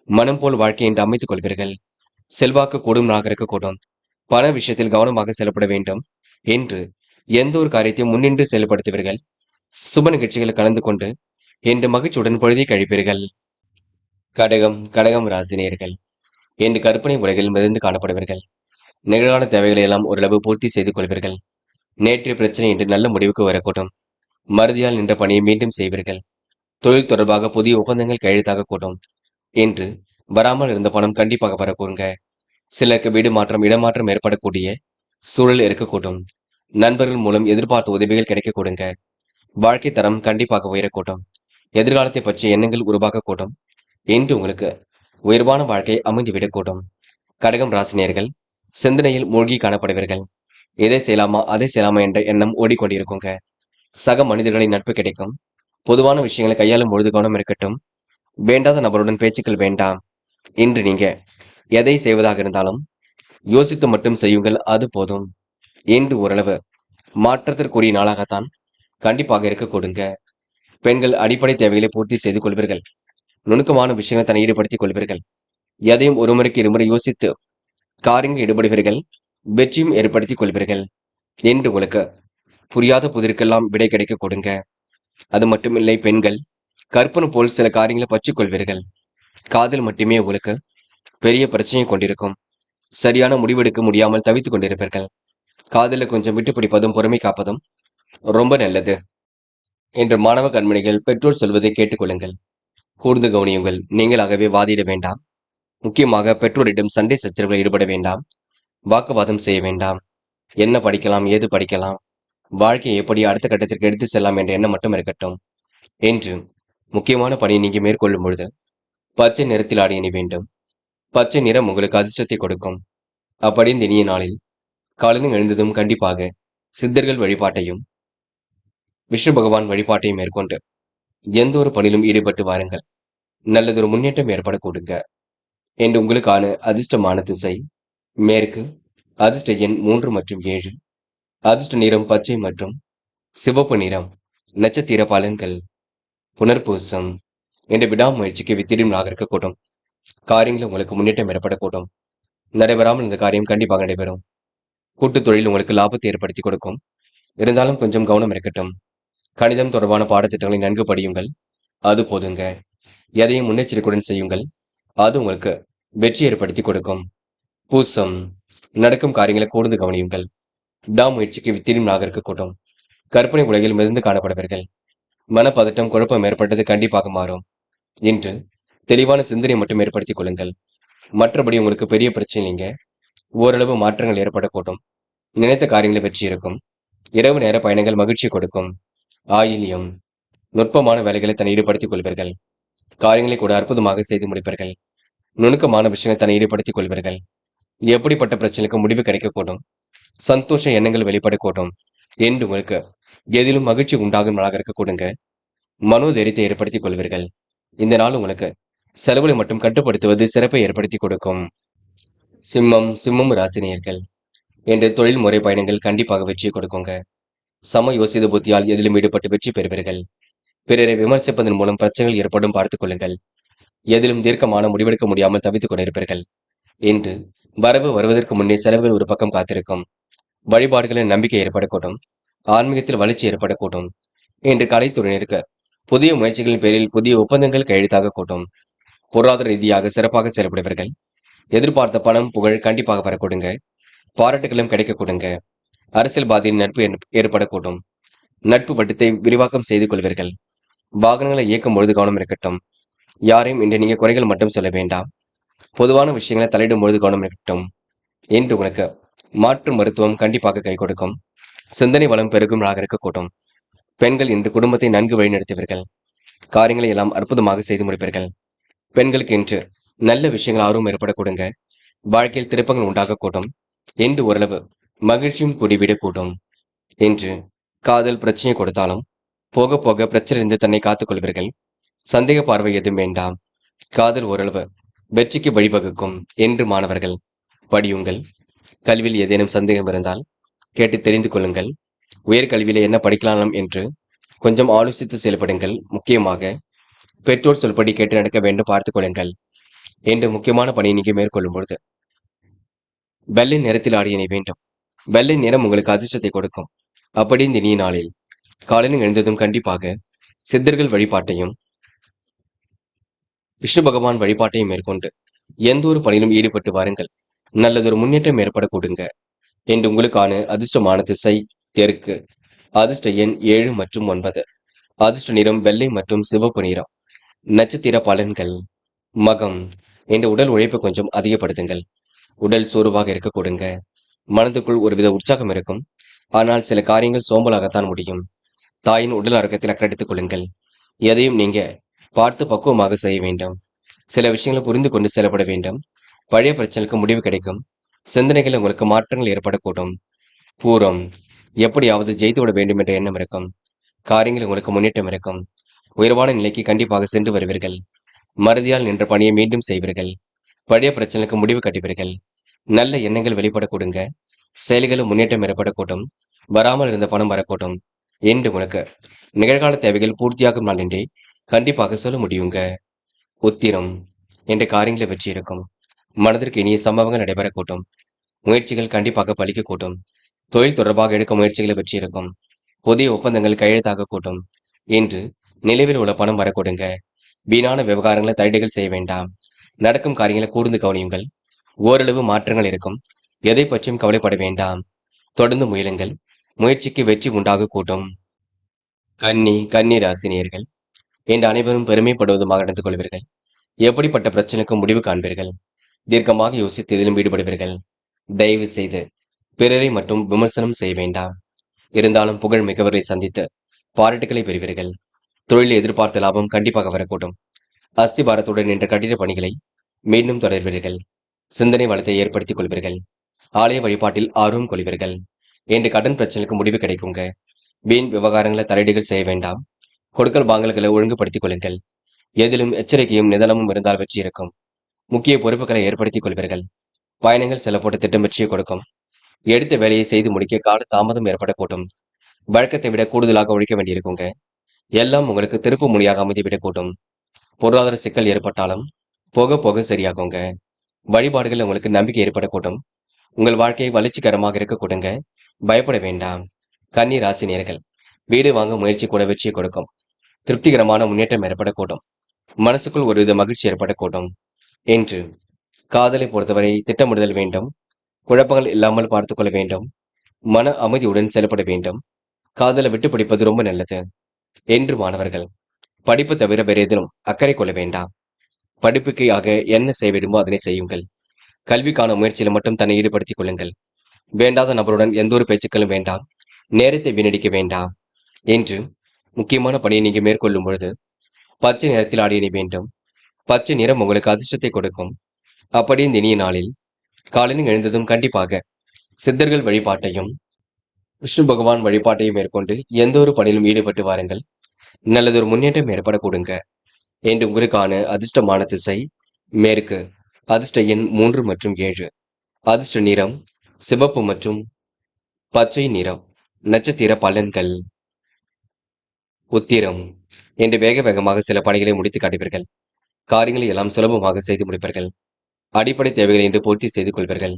மனம் போல் வாழ்க்கை என்று அமைத்துக் கொள்வீர்கள். செல்வாக்கு கூடும் நாளாக இருக்கக்கூடும். பண விஷயத்தில் கவனமாக செயல்பட வேண்டும் என்று எந்த ஒரு காரியத்தையும் முன்னின்று செயல்படுத்துவீர்கள். சுப நிகழ்ச்சிகளில் கலந்து கொண்டு என்று மகிழ்ச்சியுடன் பொழுதை கழிப்பீர்கள். கடகம் ராசினியர்கள் என்று கற்பனை உலகில் மிதந்து காணப்படுவீர்கள். நிகழ்கால தேவைகளை எல்லாம் ஓரளவு பூர்த்தி செய்து கொள்வீர்கள். நேற்றைய பிரச்சனை என்று நல்ல முடிவுக்கு வரக்கூடும். மறதியால் நின்ற பணியை மீண்டும் செய்வீர்கள். தொழில் தொடர்பாக புதிய ஒப்பந்தங்கள் கையெழுத்தாக கூடும். என்று வராமல் இருந்த பணம் கண்டிப்பாக வரக்கூடுங்க. சிலருக்கு வீடு மாற்றம் இடமாற்றம் ஏற்படக்கூடிய சூழல் இருக்கக்கூடும். நண்பர்கள் மூலம் எதிர்பார்த்த உதவிகள் கிடைக்கக்கூடுங்க. வாழ்க்கை தரம் கண்டிப்பாக உயரக்கூடும். எதிர்காலத்தை பற்றிய எண்ணங்கள் உருவாகக்கூடும். என்று உங்களுக்கு உயர்வான வாழ்க்கை அமைந்துவிடக்கூடும். கடகம் ராசினியர்கள் சிந்தனையில் மூழ்கி காணப்படுவீர்கள். எதை செய்யலாமா அதை செய்யலாமா என்ற எண்ணம் ஓடிக்கொண்டிருக்குங்க. சக மனிதர்களின் நட்பு கிடைக்கும். பொதுவான விஷயங்களை கையாளும் பொழுது கவனம் இருக்கட்டும். வேண்டாத நபருடன் பேச்சுக்கள் வேண்டாம். இன்று நீங்க எதை செய்வதாக இருந்தாலும் யோசித்து மட்டும் செய்யுங்கள், அது போதும். என்று ஓரளவு மாற்றத்திற்குரிய நாளாகத்தான் கண்டிப்பாக இருக்க கொடுங்க. பெண்கள் அடிப்படை தேவைகளை பூர்த்தி செய்து கொள்வீர்கள். நுணுக்கமான விஷயங்களை தன்னை ஈடுபடுத்திக் கொள்வீர்கள். எதையும் ஒரு முறைக்கு இருமுறை யோசித்து காரியங்கள் ஈடுபடுவீர்கள். வெற்றியும் ஏற்படுத்திக் கொள்வீர்கள். என்று உங்களுக்கு புரியாத புதிருக்கெல்லாம் விடை கிடைக்க கொடுங்க. அது மட்டுமில்லை, பெண்கள் கற்பனை போல் சில காரியங்களை பற்றிக் கொள்வீர்கள். காதல் மட்டுமே உங்களுக்கு பெரிய பிரச்சனையை கொண்டிருக்கும். சரியான முடிவெடுக்க முடியாமல் தவித்துக் கொண்டிருப்பீர்கள். காதல கொஞ்சம் விட்டு பிடிப்பதும் பொறுமை காப்பதும் ரொம்ப நல்லது. என்று மாணவ கண்மணிகள் பெற்றோர் சொல்வதை கேட்டுக்கொள்ளுங்கள். கூர்ந்து கவனியுங்கள். நீங்களாகவே வாதிட வேண்டாம். முக்கியமாக பெற்றோரிடம் சண்டை சச்சரவுகளில் ஈடுபட வேண்டாம். வாக்குவாதம் செய்ய வேண்டாம். என்ன படிக்கலாம், ஏது படிக்கலாம், வாழ்க்கையை எப்படி அடுத்த கட்டத்திற்கு எடுத்து செல்லலாம் என்ற எண்ணம் மட்டும் இருக்கட்டும். என்று முக்கியமான பணியை நீங்க மேற்கொள்ளும் பொழுது பச்சை நிறத்தில் ஆடை அணி வேண்டும். பச்சை நிறம் உங்களுக்கு அதிர்ஷ்டத்தை கொடுக்கும். அப்படி இந்த இனிய நாளில் காலையில் எழுந்ததும் கண்டிப்பாக சித்தர்கள் வழிபாட்டையும் விஷ்ணு பகவான் வழிபாட்டையும் மேற்கொண்டு எந்த ஒரு பணியிலும் ஈடுபட்டு வாருங்கள். நல்லதொரு முன்னேற்றம் ஏற்பட கொடுங்க. என்று உங்களுக்கான அதிர்ஷ்டமான திசை மேற்கு. அதிர்ஷ்ட எண் 3 மற்றும் 7. அதிர்ஷ்ட நிறம் பச்சை மற்றும் சிவப்பு நிறம். நட்சத்திர பலன்கள். புனர்பூசம் என்ற விடாமுயற்சிக்கு வித்திடும் நாளாக இருக்கக்கூடும். காரியங்கள் உங்களுக்கு முன்னேற்றம் ஏற்படக்கூடும். நடைபெறாமல் இந்த காரியம் கண்டிப்பாக நடைபெறும். கூட்டுத் தொழில் உங்களுக்கு லாபத்தை ஏற்படுத்தி கொடுக்கும். இருந்தாலும் கொஞ்சம் கவனம் இருக்கட்டும். கணிதம் தொடர்பான பாடத்திட்டங்களை நன்கு படியுங்கள், அது போதுங்க. எதையும் முன்னெச்சரிக்கையுடன் செய்யுங்கள், அது உங்களுக்கு வெற்றி ஏற்படுத்தி கொடுக்கும். பூசம் நடக்கும் காரியங்களை கூர்ந்து கவனியுங்கள். விடாமுயற்சிக்கு வித்திடும் நாளாக இருக்கக்கூடும். கற்பனை உலகில் மிதந்து காணப்படுவீர்கள். மனப்பதட்டம் குழப்பம் ஏற்பட்டது கண்டிப்பாக மாறும். இன்று தெளிவான சிந்தனை மட்டும் ஏற்படுத்திக் கொள்ளுங்கள். மற்றபடி உங்களுக்கு பெரிய பிரச்சனை இல்லைங்க. ஓரளவு மாற்றங்கள் ஏற்படக்கூடும். நினைத்த காரியங்களை வெற்றி இருக்கும். இரவு நேர பயணங்கள் மகிழ்ச்சி கொடுக்கும். ஆயில்யம் நுட்பமான வேலைகளை தன்னை ஈடுபடுத்திக் கொள்வீர்கள். காரியங்களை கூட அற்புதமாக செய்து முடிப்பீர்கள். நுணுக்கமான விஷயங்களை தன்னை ஈடுபடுத்திக் கொள்வீர்கள். எப்படிப்பட்ட பிரச்சனைக்கு முடிவு கிடைக்கக்கூடும். சந்தோஷ எண்ணங்கள் வெளிப்படக்கூடும். என்று உங்களுக்கு எதிலும் மகிழ்ச்சி உண்டாகும் நாளாக இருக்கக்கூடுங்க. மனோதைரியத்தை ஏற்படுத்திக் கொள்வீர்கள். இந்த நாள் உங்களுக்கு செலவுகளை மட்டும் கட்டுப்படுத்துவது சிறப்பை ஏற்படுத்தி கொடுக்கும். சிம்மம் ராசினியர்கள் என்ற தொழில் முறை பயணங்கள் கண்டிப்பாக வெற்றியை கொடுக்குங்க. சம யோசித புத்தியால் எதிலும் ஈடுபட்டு வெற்றி பெறுவீர்கள். பிறரை விமர்சிப்பதன் மூலம் பிரச்சனைகள் ஏற்படும் பார்த்துக் கொள்ளுங்கள். எதிலும் தீர்க்கமான முடிவெடுக்க முடியாமல் தவித்துக் கொண்டிருப்பீர்கள். என்று வரவு வருவதற்கு முன்னே செலவுகள் ஒரு பக்கம் காத்திருக்கும். வழிபாடுகளின் நம்பிக்கை ஏற்படக்கூடும். ஆன்மீகத்தில் வளர்ச்சி ஏற்படக்கூடும். என்று கலைத்துறையினருக்கு புதிய முயற்சிகளின் பேரில் புதிய ஒப்பந்தங்கள் கையெழுத்தாக கூட்டும். பொருளாதார ரீதியாக சிறப்பாக செயல்படுவீர்கள். எதிர்பார்த்த பணம் புகழ் கண்டிப்பாக வரக்கூடுங்க. பாராட்டுகளும் கிடைக்க கொடுங்க. அரசியல்வாதியின் நட்பு ஏற்படக்கூடும். நட்பு வட்டத்தை விரிவாக்கம் செய்து கொள்வீர்கள். வாகனங்களை இயக்கும் பொழுது கவனம் இருக்கட்டும். யாரையும் இன்று நீங்க குறைகள் மட்டும் சொல்ல வேண்டாம். பொதுவான விஷயங்களை தலையிடும் பொழுது கவனம் இருக்கட்டும். என்று உனக்கு மாற்று மருத்துவம் கண்டிப்பாக கை கொடுக்கும். சிந்தனை வளம் பெருகும் நாளாக இருக்கக்கூடும். பெண்கள் இன்று குடும்பத்தை நன்கு வழிநடத்துவீர்கள். காரியங்களை எல்லாம் அற்புதமாக செய்து முடிப்பீர்கள். பெண்களுக்கு இன்று நல்ல விஷயங்கள் ஆர்வம் ஏற்படக்கூடுங்க. வாழ்க்கையில் திருப்பங்கள் உண்டாகக்கூடும். என்று ஓரளவு மகிழ்ச்சியும் கூடிவிடக்கூடும். என்று காதல் பிரச்சனை கொடுத்தாலும் போக போக பிரச்சனையிலிருந்து தன்னை காத்துக் கொள்வீர்கள். சந்தேக பார்வை எதுவும் வேண்டாம். காதல் ஓரளவு வெற்றிக்கு வழிவகுக்கும் என்று மாணவர்கள் படியுங்கள். கல்வியில் ஏதேனும் சந்தேகம் இருந்தால் கேட்டு தெரிந்து கொள்ளுங்கள். உயர்கல்வியில என்ன படிக்கலாம் என்று கொஞ்சம் ஆலோசித்து செயல்படுங்கள். முக்கியமாக பெற்றோர் சொல்படி கேட்டு நடக்க வேண்டும், பார்த்துக் கொள்ளுங்கள் என்று முக்கியமான பணியை நீங்க மேற்கொள்ளும் பொழுது வெள்ளை நிறத்தில் ஆடிய நீ வேண்டும். வெள்ளை நிறம் உங்களுக்கு அதிர்ஷ்டத்தை கொடுக்கும். அப்படி இந்த இனிய நாளில் காலையில் எழுந்ததும் கண்டிப்பாக சித்தர்கள் வழிபாட்டையும் விஷ்ணு பகவான் வழிபாட்டையும் மேற்கொண்டு எந்த ஒரு பணியிலும் ஈடுபட்டு வாருங்கள். நல்லதொரு முன்னேற்றம் ஏற்பட கொடுங்க என்று உங்களுக்கான அதிர்ஷ்டமான திசை தெற்கு. அதிர்ஷ்ட எண் 7 மற்றும் 9. அதிர்ஷ்ட நிறம் வெள்ளை மற்றும் சிவப்பு நிறம். நட்சத்திர பலன்கள். மகம். என்ற உடல் உழைப்பை கொஞ்சம் அதிகப்படுத்துங்கள். உடல் சோர்வாக இருக்க கொடுங்க. மனதுக்குள் ஒருவித உற்சாகம் இருக்கும். ஆனால் சில காரியங்கள் சோம்பலாகத்தான் முடியும். தாயின் உடல் ஆரோக்கியத்தில் அக்கறை எடுத்துக் கொள்ளுங்கள். எதையும் நீங்க பார்த்து பக்குவமாக செய்ய வேண்டும். சில விஷயங்களை புரிந்து கொண்டு செயல்பட வேண்டும். பழைய பிரச்சனைக்கு முடிவு கிடைக்கும். சிந்தனைகள் உங்களுக்கு மாற்றங்கள் ஏற்படக்கூடும். பூரம். எப்படியாவது ஜெயித்து விட வேண்டும் என்ற எண்ணம் இருக்கும். காரியங்கள் உங்களுக்கு முன்னேற்றம் இருக்கும். உயர்வான நிலைக்கு கண்டிப்பாக சென்று வருவீர்கள். மறதியால் நின்ற பணியை மீண்டும் செய்வீர்கள். பழைய பிரச்சனைக்கு முடிவு கட்டுவீர்கள். நல்ல எண்ணங்கள் வெளிப்பட கொடுங்க. செயல்களும் முன்னேற்றம் ஏற்படக்கூடும். வராமல் இருந்த பணம் வரக்கூடும் என்று உங்களுக்கு நிகழ்கால தேவைகள் பூர்த்தியாகும் நாள் என்றே கண்டிப்பாக சொல்ல முடியுங்க. உத்திரம். என்ற காரியங்களை வெற்றி இருக்கும். மனதிற்கு இனிய சம்பவங்கள் நடைபெறக்கூடும். முயற்சிகள் கண்டிப்பாக பலிக்கக்கூடும். தொழில் தொடர்பாக எடுக்கும் முயற்சிகளை வெற்றி இருக்கும். புதிய ஒப்பந்தங்கள் கையெழுத்தாக கூட்டும் என்று நிலவில் உள்ள பணம் வரக்கூடுங்க. வீணான விவகாரங்களை தடைகள் செய்ய வேண்டாம். நடக்கும் காரியங்களை கூர்ந்து கவனியுங்கள். ஓரளவு மாற்றங்கள் இருக்கும். எதை பற்றியும் கவலைப்பட வேண்டாம். தொடர்ந்து முயலுங்கள். முயற்சிக்கு வெற்றி உண்டாக கூட்டும். கன்னி ராசினியர்கள் என்று அனைவரும் பெருமைப்படுவதுமாக நடந்து கொள்வீர்கள். எப்படிப்பட்ட பிரச்சனைக்கும் முடிவு காண்பீர்கள். தீர்க்கமாக யோசித்து இதிலும் ஈடுபடுவீர்கள். தயவு செய்து பிறரை மட்டும் விமர்சனம் செய்ய வேண்டாம். இருந்தாலும் புகழ் மிக்கவர்களை சந்தித்து பாராட்டுகளை பெறுவீர்கள். தொழிலில் எதிர்பார்த்த லாபம் கண்டிப்பாக வரக்கூடும். அஸ்திபாரத்துடன் நின்ற கட்டிட பணிகளை மீண்டும் தொடர்வீர்கள். சிந்தனை வளத்தை ஏற்படுத்திக் கொள்வீர்கள். ஆலய வழிபாட்டில் ஆர்வம் கொள்வீர்கள் என்று கடன் பிரச்சனைக்கு முடிவு கிடைக்குங்க. வீண் விவகாரங்களை தலையீடுகள் செய்ய வேண்டாம். கொடுக்கல் வாங்கல்களை ஒழுங்குபடுத்திக் கொள்ளுங்கள். எதிலும் எச்சரிக்கையும் நிதானமும் இருந்தால் வெற்றி இருக்கும். முக்கிய பொறுப்புகளை ஏற்படுத்திக் கொள்வீர்கள். பயணங்கள் செல்ல போட்ட திட்டம் வெற்றியை கொடுக்கும். எடுத்த வேலையை செய்து முடிக்க கால தாமதம் ஏற்படக்கூடும். வழக்கத்தை விட கூடுதலாக உழைக்க வேண்டியிருக்குங்க. எல்லாம் உங்களுக்கு திருப்பு முனையாக அமைதிவிடக்கூடும். பொருளாதார சிக்கல் ஏற்பட்டாலும் போக போக சரியாகுங்க. வழிபாடுகள் உங்களுக்கு நம்பிக்கை ஏற்படக்கூடும். உங்கள் வாழ்க்கையை வளர்ச்சிகரமாக இருக்க கொடுங்க. பயப்பட வேண்டாம். கன்னி ராசி நேயர்கள் வீடு வாங்க முயற்சி கூட வெற்றியை கொடுக்கும். திருப்திகரமான முன்னேற்றம் ஏற்படக்கூடும். மனசுக்குள் ஒருவித மகிழ்ச்சி ஏற்படக்கூடும் என்று காதலை பொறுத்தவரை திட்டமிடுதல் வேண்டும். குழப்பங்கள் இல்லாமல் பார்த்துக் கொள்ள வேண்டும். மன அமைதியுடன் செயல்பட வேண்டும். காதலை விட்டு பிடிப்பது ரொம்ப நல்லது என்று மாணவர்கள் படிப்பு தவிர வேறு எதிலும் அக்கறை கொள்ள வேண்டாம். படிப்புக்காக என்ன செய்ய வேண்டுமோ அதனை செய்யுங்கள். கல்விக்கான முயற்சியில் மட்டும் தன்னை ஈடுபடுத்திக் கொள்ளுங்கள். வேண்டாத நபருடன் எந்த ஒரு பேச்சுக்களும் வேண்டாம். நேரத்தை வீணடிக்க வேண்டாம் என்று முக்கியமான பணியை நீங்க மேற்கொள்ளும் பொழுது பச்சை நிறத்தில் ஆடிய வேண்டும். பச்சை நிறம் உங்களுக்கு அதிர்ஷ்டத்தை கொடுக்கும். அப்படி இந்த இனிய நாளில் காலையில் எழுந்ததும் கண்டிப்பாக சித்தர்கள் வழிபாட்டையும் விஷ்ணு பகவான் வழிபாட்டையும் மேற்கொண்டு எந்த ஒரு பணியிலும் ஈடுபட்டு வாருங்கள். நல்லதொரு முன்னேற்றம் ஏற்பட கொடுங்க என்று உங்களுக்கான அதிர்ஷ்டமான திசை மேற்கு. அதிர்ஷ்ட எண் 3 மற்றும் 7. அதிர்ஷ்ட நிறம் சிவப்பு மற்றும் பச்சை நிறம். நட்சத்திர பலன்கள். உத்திரம் என்று வேக வேகமாக சில பணிகளை முடித்து காட்டுவீர்கள். காரியங்களை எல்லாம் சுலபமாக செய்து முடிப்பீர்கள். அடிப்படை தேவைகளை என்று பூர்த்தி செய்து கொள்வீர்கள்.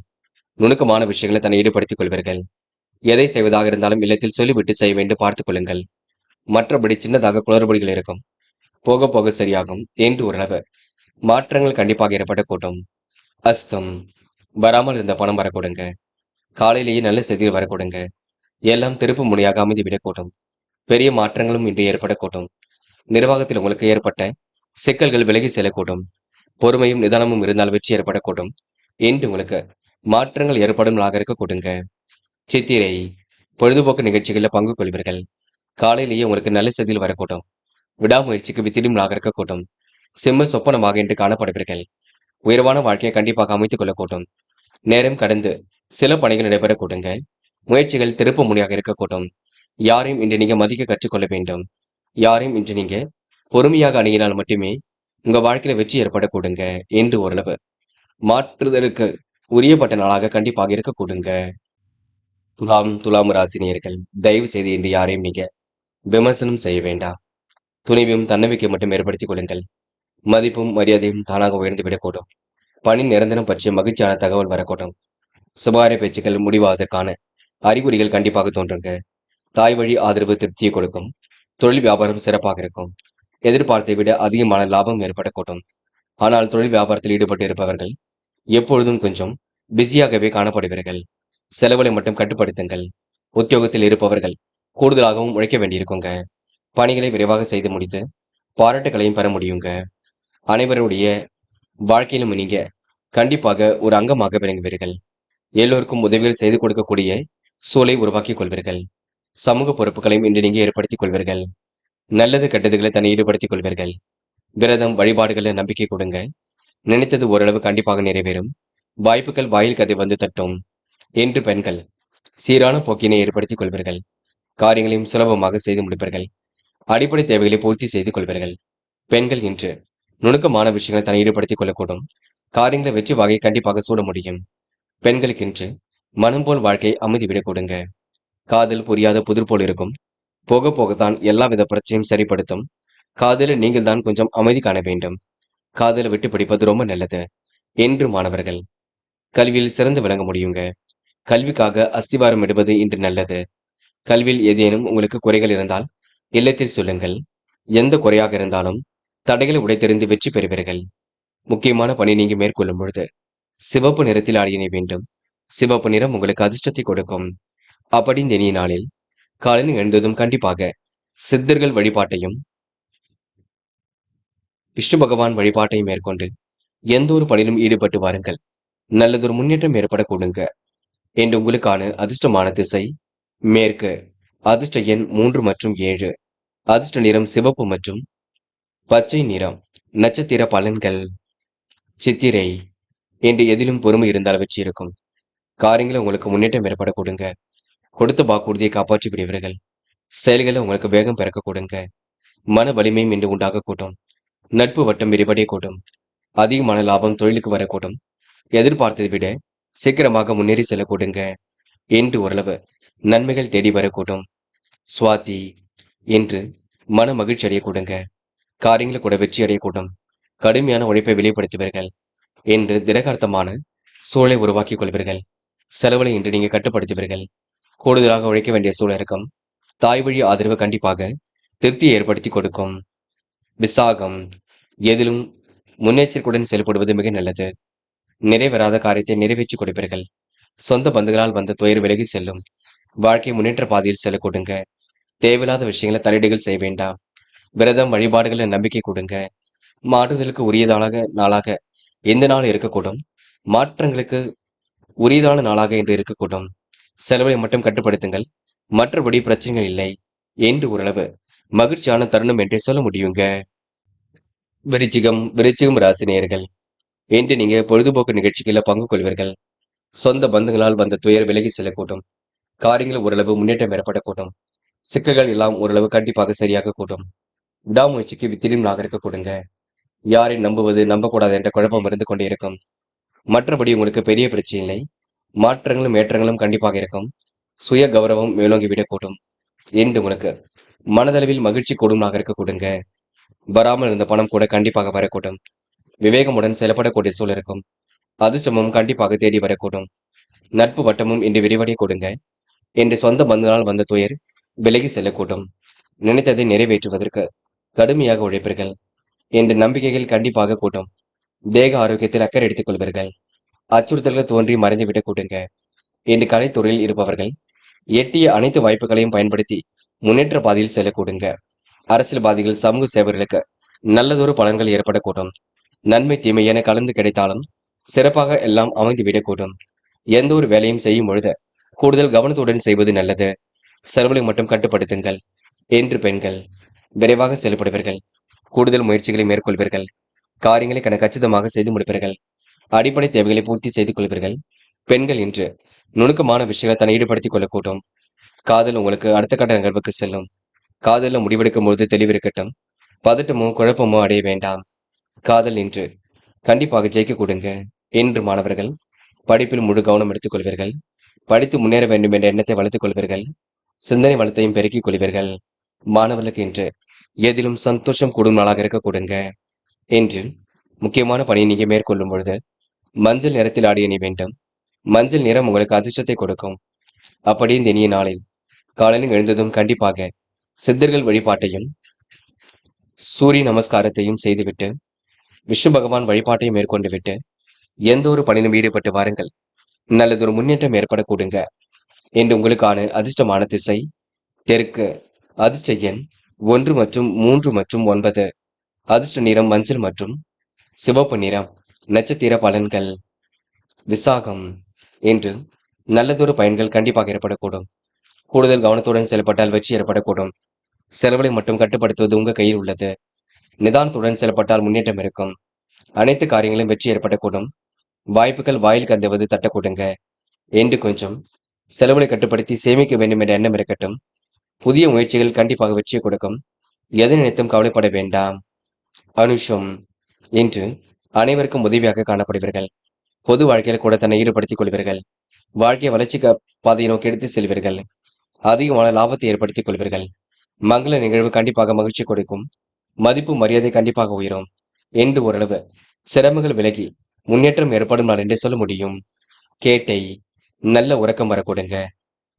நுணுக்கமான விஷயங்களை தன்னை ஈடுபடுத்திக் கொள்வீர்கள். எதை செய்வதாக இருந்தாலும் இல்லத்தில் சொல்லிவிட்டு செய்ய வேண்டும், பார்த்துக் கொள்ளுங்கள். மற்றபடி சின்னதாக குளறுபடிகள் இருக்கும். போக போக சரியாகும் என்று ஓரளவு மாற்றங்கள் கண்டிப்பாக ஏற்படக்கூடும். அஸ்தம். வராமல் இருந்த பணம் வரக்கூடுங்க. காலையிலேயே நல்ல செய்திகள் வரக்கூடுங்க. எல்லாம் திருப்பு முனையாக அமைந்துவிடக்கூடும். பெரிய மாற்றங்களும் இன்று ஏற்படக்கூடும். நிர்வாகத்தில் உங்களுக்கு ஏற்பட்ட சிக்கல்கள் விலகி செல்லக்கூடும். பொறுமையும் நிதானமும் இருந்தால் வெற்றி ஏற்படக்கூடும் என்று உங்களுக்கு மாற்றங்கள் ஏற்படும் நாளாக இருக்க கொடுங்க. சித்திரை. பொழுதுபோக்கு நிகழ்ச்சிகளில் பங்கு கொள்வீர்கள். காலையிலேயே உங்களுக்கு நல்ல செய்தியில் வரக்கூடும். விடாமுயற்சிக்கு வித்திடும் நாளாக இருக்கக்கூடும். சிம்ம சொப்பனமாக என்று காணப்படுவீர்கள். உயர்வான வாழ்க்கையை கண்டிப்பாக அமைத்துக் கொள்ளக்கூடும். நேரம் கடந்து சில பணிகள் நடைபெற கூடுங்க. முயற்சிகள் திருப்பு முனையாக இருக்கக்கூடும். யாரையும் இன்று நீங்க மதிக்க கற்றுக்கொள்ள வேண்டும். யாரையும் இன்று நீங்க பொறுமையாக அணுகினால் மட்டுமே உங்க வாழ்க்கையில வெற்றி ஏற்படக்கூடுங்க. என்று ஓரளவு மாற்றுதலுக்கு உரியப்பட்ட நாளாக கண்டிப்பாக இருக்கக்கூடுங்க. துலாம் ராசினியர்கள், தயவு செய்து இன்று யாரையும் நீங்க விமர்சனம் செய்ய வேண்டாம். துணிவையும் தன்னம்பிக்கை மட்டும் ஏற்படுத்திக் கொள்ளுங்கள். மதிப்பும் மரியாதையும் தானாக உயர்ந்து விடக்கூடும். பணி நிரந்தரம் பற்றிய மகிழ்ச்சியான தகவல் வரக்கூடும். சுபகாரிய பேச்சுக்கள் முடிவாவதற்கான அறிகுறிகள் கண்டிப்பாக தோன்றுங்க. தாய் வழி ஆதரவு திருப்தியை கொடுக்கும். தொழில் வியாபாரம் சிறப்பாக இருக்கும். எதிர்பார்த்தை விட அதிகமான லாபம் ஏற்படக்கூடும். ஆனால் தொழில் வியாபாரத்தில் ஈடுபட்டு இருப்பவர்கள் எப்பொழுதும் கொஞ்சம் பிஸியாகவே காணப்படுவீர்கள். செலவுகளை மட்டும் கட்டுப்படுத்துங்கள். உத்தியோகத்தில் இருப்பவர்கள் கூடுதலாகவும் உழைக்க வேண்டியிருக்குங்க. பணிகளை விரைவாக செய்து முடித்து பாராட்டுகளையும் பெற முடியுங்க. அனைவருடைய வாழ்க்கையிலும் நீங்க கண்டிப்பாக ஒரு அங்கமாக விளங்குவீர்கள். எல்லோருக்கும் உதவிகள் செய்து கொடுக்கக்கூடிய சூழலை உருவாக்கிக் கொள்வீர்கள். சமூக பொறுப்புகளையும் இன்று நீங்க ஏற்படுத்திக் கொள்வீர்கள். நல்லது கெட்டதுகளை தன்னை ஈடுபடுத்திக் கொள்வீர்கள். விரதம் வழிபாடுகளை நம்பிக்கை கொடுங்க. நினைத்தது ஓரளவு கண்டிப்பாக நிறைவேறும். வாய்ப்புகள் வாயில் கதை வந்து தட்டும். என்று பெண்கள் சீரான போக்கினை ஏற்படுத்திக் கொள்வீர்கள். காரியங்களையும் சுலபமாக செய்து முடிப்பீர்கள். அடிப்படை தேவைகளை பூர்த்தி செய்து கொள்வீர்கள். பெண்கள் இன்று நுணுக்கமான விஷயங்களை தன்னை ஈடுபடுத்திக் கொள்ளக்கூடும். காரியங்களை வெற்றி வாகை கண்டிப்பாக சூட முடியும். பெண்களுக்கு இன்று மனம் போல் வாழ்க்கை அமைதி விட கொடுங்க. காதல் புரியாத புதிர் போல் இருக்கும். போக போகத்தான் எல்லா வித பிரச்சனையும் சரிப்படுத்தும். காதலில் நீங்கள் தான் கொஞ்சம் அமைதி காண வேண்டும். காதலை விட்டு பிடிப்பது ரொம்ப நல்லது. என்று மாணவர்கள் கல்வியில் சிறந்து விளங்க முடியுங்க. கல்விக்காக அஸ்திவாரம் இடுவது இன்று நல்லது. கல்வியில் ஏதேனும் உங்களுக்கு குறைகள் இருந்தால் இல்லத்தில் சொல்லுங்கள். எந்த குறையாக இருந்தாலும் தடைகளை உடைத்தெறிந்து வெற்றி பெறுவீர்கள். முக்கியமான பணி நீங்க மேற்கொள்ளும் பொழுது சிவப்பு நிறத்தில் அணிய வேண்டும். சிவப்பு நிறம் உங்களுக்கு அதிர்ஷ்டத்தை கொடுக்கும். அப்படி இந்த இனிய நாளில் காலையில் எழுந்ததும் கண்டிப்பாக சித்தர்கள் வழிபாட்டையும் விஷ்ணு பகவான் வழிபாட்டையும் மேற்கொண்டு எந்த ஒரு பணியிலும் ஈடுபட்டு வாருங்கள். நல்லதொரு முன்னேற்றம் ஏற்படக்கூடுங்க. என்று உங்களுக்கான அதிர்ஷ்டமான திசை மேற்கு. அதிர்ஷ்ட எண் 3 மற்றும் 7. அதிர்ஷ்ட நிறம் சிவப்பு மற்றும் பச்சை நிறம். நட்சத்திர பலன்கள். சித்திரை. என்று எதிலும் பொறுமை இருந்தால் வெற்றி இருக்கும். காரியங்களை உங்களுக்கு முன்னேற்றம் ஏற்பட கொடுங்க. கொடுத்த வாக்குறுதியை காப்பாற்றி விடுவீர்கள். செயல்களை உங்களுக்கு வேகம் பிறக்க கொடுங்க. மன வலிமையும் இன்று உண்டாக கூட்டும். நட்பு வட்டம் விரிவடைய கூட்டும். அதிகமான லாபம் தொழிலுக்கு வரக்கூடும். எதிர்பார்த்ததை விட சீக்கிரமாக முன்னேறி செல்ல கொடுங்க. என்று ஓரளவு நன்மைகள் தேடி வரக்கூடும். சுவாதி. என்று மன மகிழ்ச்சி அடைய கொடுங்க. காரியங்களை கூட வெற்றி அடைய கூடும். கடுமையான உழைப்பை வெளிப்படுத்துவீர்கள். என்று திடகார்த்தமான சூழலை உருவாக்கிக் கொள்வீர்கள். செலவுகளை இன்று நீங்க கட்டுப்படுத்துவீர்கள். கூடுதலாக உழைக்க வேண்டிய சூழல் இருக்கும். தாய் வழி ஆதரவு கண்டிப்பாக திருப்தியை ஏற்படுத்தி கொடுக்கும். விசாகம். எதிலும் முன்னெச்சரிக்கையுடன் செயல்படுவது மிக நல்லது. நிறைவேறாத காரியத்தை நிறைவேற்றி கொடுப்பீர்கள். சொந்த பந்துகளால் வந்த துயர் விலகி செல்லும். வாழ்க்கை முன்னேற்ற பாதையில் செல்ல கொடுங்க. தேவையில்லாத விஷயங்களை தலையீடுகள் செய்ய வேண்டாம். விரதம் வழிபாடுகளை நம்பிக்கை கொடுங்க. மாற்றுதலுக்கு உரியதான நாளாக எந்த நாள் இருக்கக்கூடும். மாற்றங்களுக்கு உரியதான நாளாக இன்று இருக்கக்கூடும். செலவை மட்டும் கட்டுப்படுத்துங்கள். மற்றபடி பிரச்சனைகள் இல்லை. என்று ஓரளவு மகிழ்ச்சியான தருணம் என்றே சொல்ல முடியுங்க. விருச்சிகம் ராசினியர்கள், இன்று நீங்க பொழுதுபோக்கு நிகழ்ச்சிகளில் பங்கு கொள்வீர்கள். சொந்த பந்துகளால் வந்த துயர் விலகி செல்லக்கூடும். காரியங்கள் ஓரளவு முன்னேற்றம் ஏற்படக்கூடும். சிக்கல்கள் எல்லாம் ஓரளவு கண்டிப்பாக சரியாக கூடும். விடாமுயற்சிக்கு வித்திடும் இருக்க கொடுங்க. யாரை நம்புவது நம்பக்கூடாது என்ற குழப்பம் இருந்து கொண்டே இருக்கும். மற்றபடி உங்களுக்கு பெரிய பிரச்சனை இல்லை. மாற்றங்களும் ஏற்றங்களும் கண்டிப்பாக இருக்கும். சுய கௌரவம் மேலோங்கி விடக்கூடும். என்று உங்களுக்கு மனதளவில் மகிழ்ச்சி கூடும்னாக இருக்க கொடுங்க. வராமல் இருந்த பணம் கூட கண்டிப்பாக வரக்கூடும். விவேகமுடன் செயல்படக்கூடிய சூழல் இருக்கும். அதிர்ஷ்டமும் கண்டிப்பாக தேடி வரக்கூடும். நட்பு வட்டமும் இன்று விரிவடைய கொடுங்க. என்று சொந்த பந்தனால் வந்த துயர் விலகி செல்லக்கூடும். நினைத்ததை நிறைவேற்றுவதற்கு கடுமையாக உழைப்பீர்கள். என்று நம்பிக்கைகள் கண்டிப்பாக கூட்டும். தேக ஆரோக்கியத்தில் அக்கறை எடுத்துக் கொள்வீர்கள். அச்சுறுத்தல்கள் தோன்றி மறைந்துவிடக் கூடுங்க. என்று கலைத்துறையில் இருப்பவர்கள் எட்டிய அனைத்து வாய்ப்புகளையும் பயன்படுத்தி முன்னேற்ற பாதையில் செல்லக்கூடுங்க. அரசியல்வாதிகள் சமூக சேவர்களுக்கு நல்லதொரு பலன்கள் ஏற்படக்கூடும். நன்மை தீமை என கலந்து கிடைத்தாலும் சிறப்பாக எல்லாம் அமைந்துவிடக்கூடும். எந்த ஒரு வேலையும் செய்யும் பொழுது கூடுதல் கவனத்துடன் செய்வது நல்லது. செலவுகளை மட்டும் கட்டுப்படுத்துங்கள். என்று பெண்கள் விரைவாக செயல்படுவீர்கள். கூடுதல் முயற்சிகளை மேற்கொள்வீர்கள். காரியங்களை கச்சிதமாக செய்து முடிப்பீர்கள். அடிப்படை தேவைகளை பூர்த்தி செய்து கொள்வீர்கள். பெண்கள் இன்று நுணுக்கமான விஷயங்களை தன்னை ஈடுபடுத்திக் கொள்ளக்கூடும். காதல் உங்களுக்கு அடுத்த கட்ட நிகழ்வுக்கு செல்லும். காதல்ல முடிவெடுக்கும் பொழுது தெளிவிருக்கட்டும். பதட்டமோ குழப்பமோ அடைய வேண்டாம். காதல் இன்று கண்டிப்பாக ஜெயிக்க கொடுங்க. இன்று மாணவர்கள் படிப்பில் முழு கவனம் எடுத்துக் கொள்வீர்கள். படித்து முன்னேற வேண்டும் என்ற எண்ணத்தை வளர்த்துக் கொள்வீர்கள். சிந்தனை வளத்தையும் பெருக்கிக் கொள்வீர்கள். மாணவர்களுக்கு இன்று எதிலும் சந்தோஷம் கூடும் நாளாக இருக்க கொடுங்க. இன்று முக்கியமான பணியை நீங்க மேற்கொள்ளும் பொழுது மஞ்சள் நிறத்தில் ஆடை அணிய வேண்டும். மஞ்சள் நிறம் உங்களுக்கு அதிர்ஷ்டத்தை கொடுக்கும். அப்படி இந்த இனிய நாளில் காலையில் எழுந்ததும் கண்டிப்பாக சித்தர்கள் வழிபாட்டையும் சூரிய நமஸ்காரத்தையும் செய்துவிட்டு விஷ்ணு பகவான் வழிபாட்டையும் மேற்கொண்டு விட்டு எந்த ஒரு பணியிலும் ஈடுபட்டு வாருங்கள். நல்லதொரு முன்னேற்றம் ஏற்பட கொடுங்க. இன்று உங்களுக்கான அதிர்ஷ்டமான திசை தெற்கு. அதிர்ஷ்ட எண் 1 மற்றும் 3 மற்றும் 9. அதிர்ஷ்ட நிறம் மஞ்சள் மற்றும் சிவப்பு நிறம். நட்சத்திர பலன்கள். விசாகம். இன்று நல்லதொரு பயன்கள் கண்டிப்பாக ஏற்படக்கூடும். கூடுதல் கவனத்துடன் செயல்பட்டால் வெற்றி ஏற்படக்கூடும். செலவுகளை மட்டும் கட்டுப்படுத்துவது உங்க கையில் உள்ளது. நிதானத்துடன் செயல்பட்டால் முன்னேற்றம் இருக்கும். அனைத்து காரியங்களும் வெற்றி ஏற்படக்கூடும். வாய்ப்புகள் வாயில் கந்துவது தட்டக்கூடுங்க. என்று கொஞ்சம் செலவுகளை கட்டுப்படுத்தி சேமிக்க வேண்டும் என்ற எண்ணம் இருக்கட்டும். புதிய முயற்சிகள் கண்டிப்பாக வெற்றியை கொடுக்கும். எதை நினைத்தும் கவலைப்பட வேண்டாம். அனுஷம். இன்று அனைவருக்கும் உதவியாக காணப்படுவீர்கள். பொது வாழ்க்கையில் கூட தன்னை ஈடுபடுத்திக் கொள்வீர்கள். வாழ்க்கை வளர்ச்சிக்கு பாதையை நோக்கி எடுத்து செல்வீர்கள். அதிகமான லாபத்தை ஏற்படுத்திக் கொள்வீர்கள். மங்கள நிகழ்வு கண்டிப்பாக மகிழ்ச்சி கொடுக்கும். மதிப்பு மரியாதை கண்டிப்பாக உயரும். என்று ஓரளவு சிரமங்கள் விலகி முன்னேற்றம் ஏற்படும் நாள் என்றே சொல்ல முடியும். கேட்டை. நல்ல உறக்கம் வரக்கூடுங்க.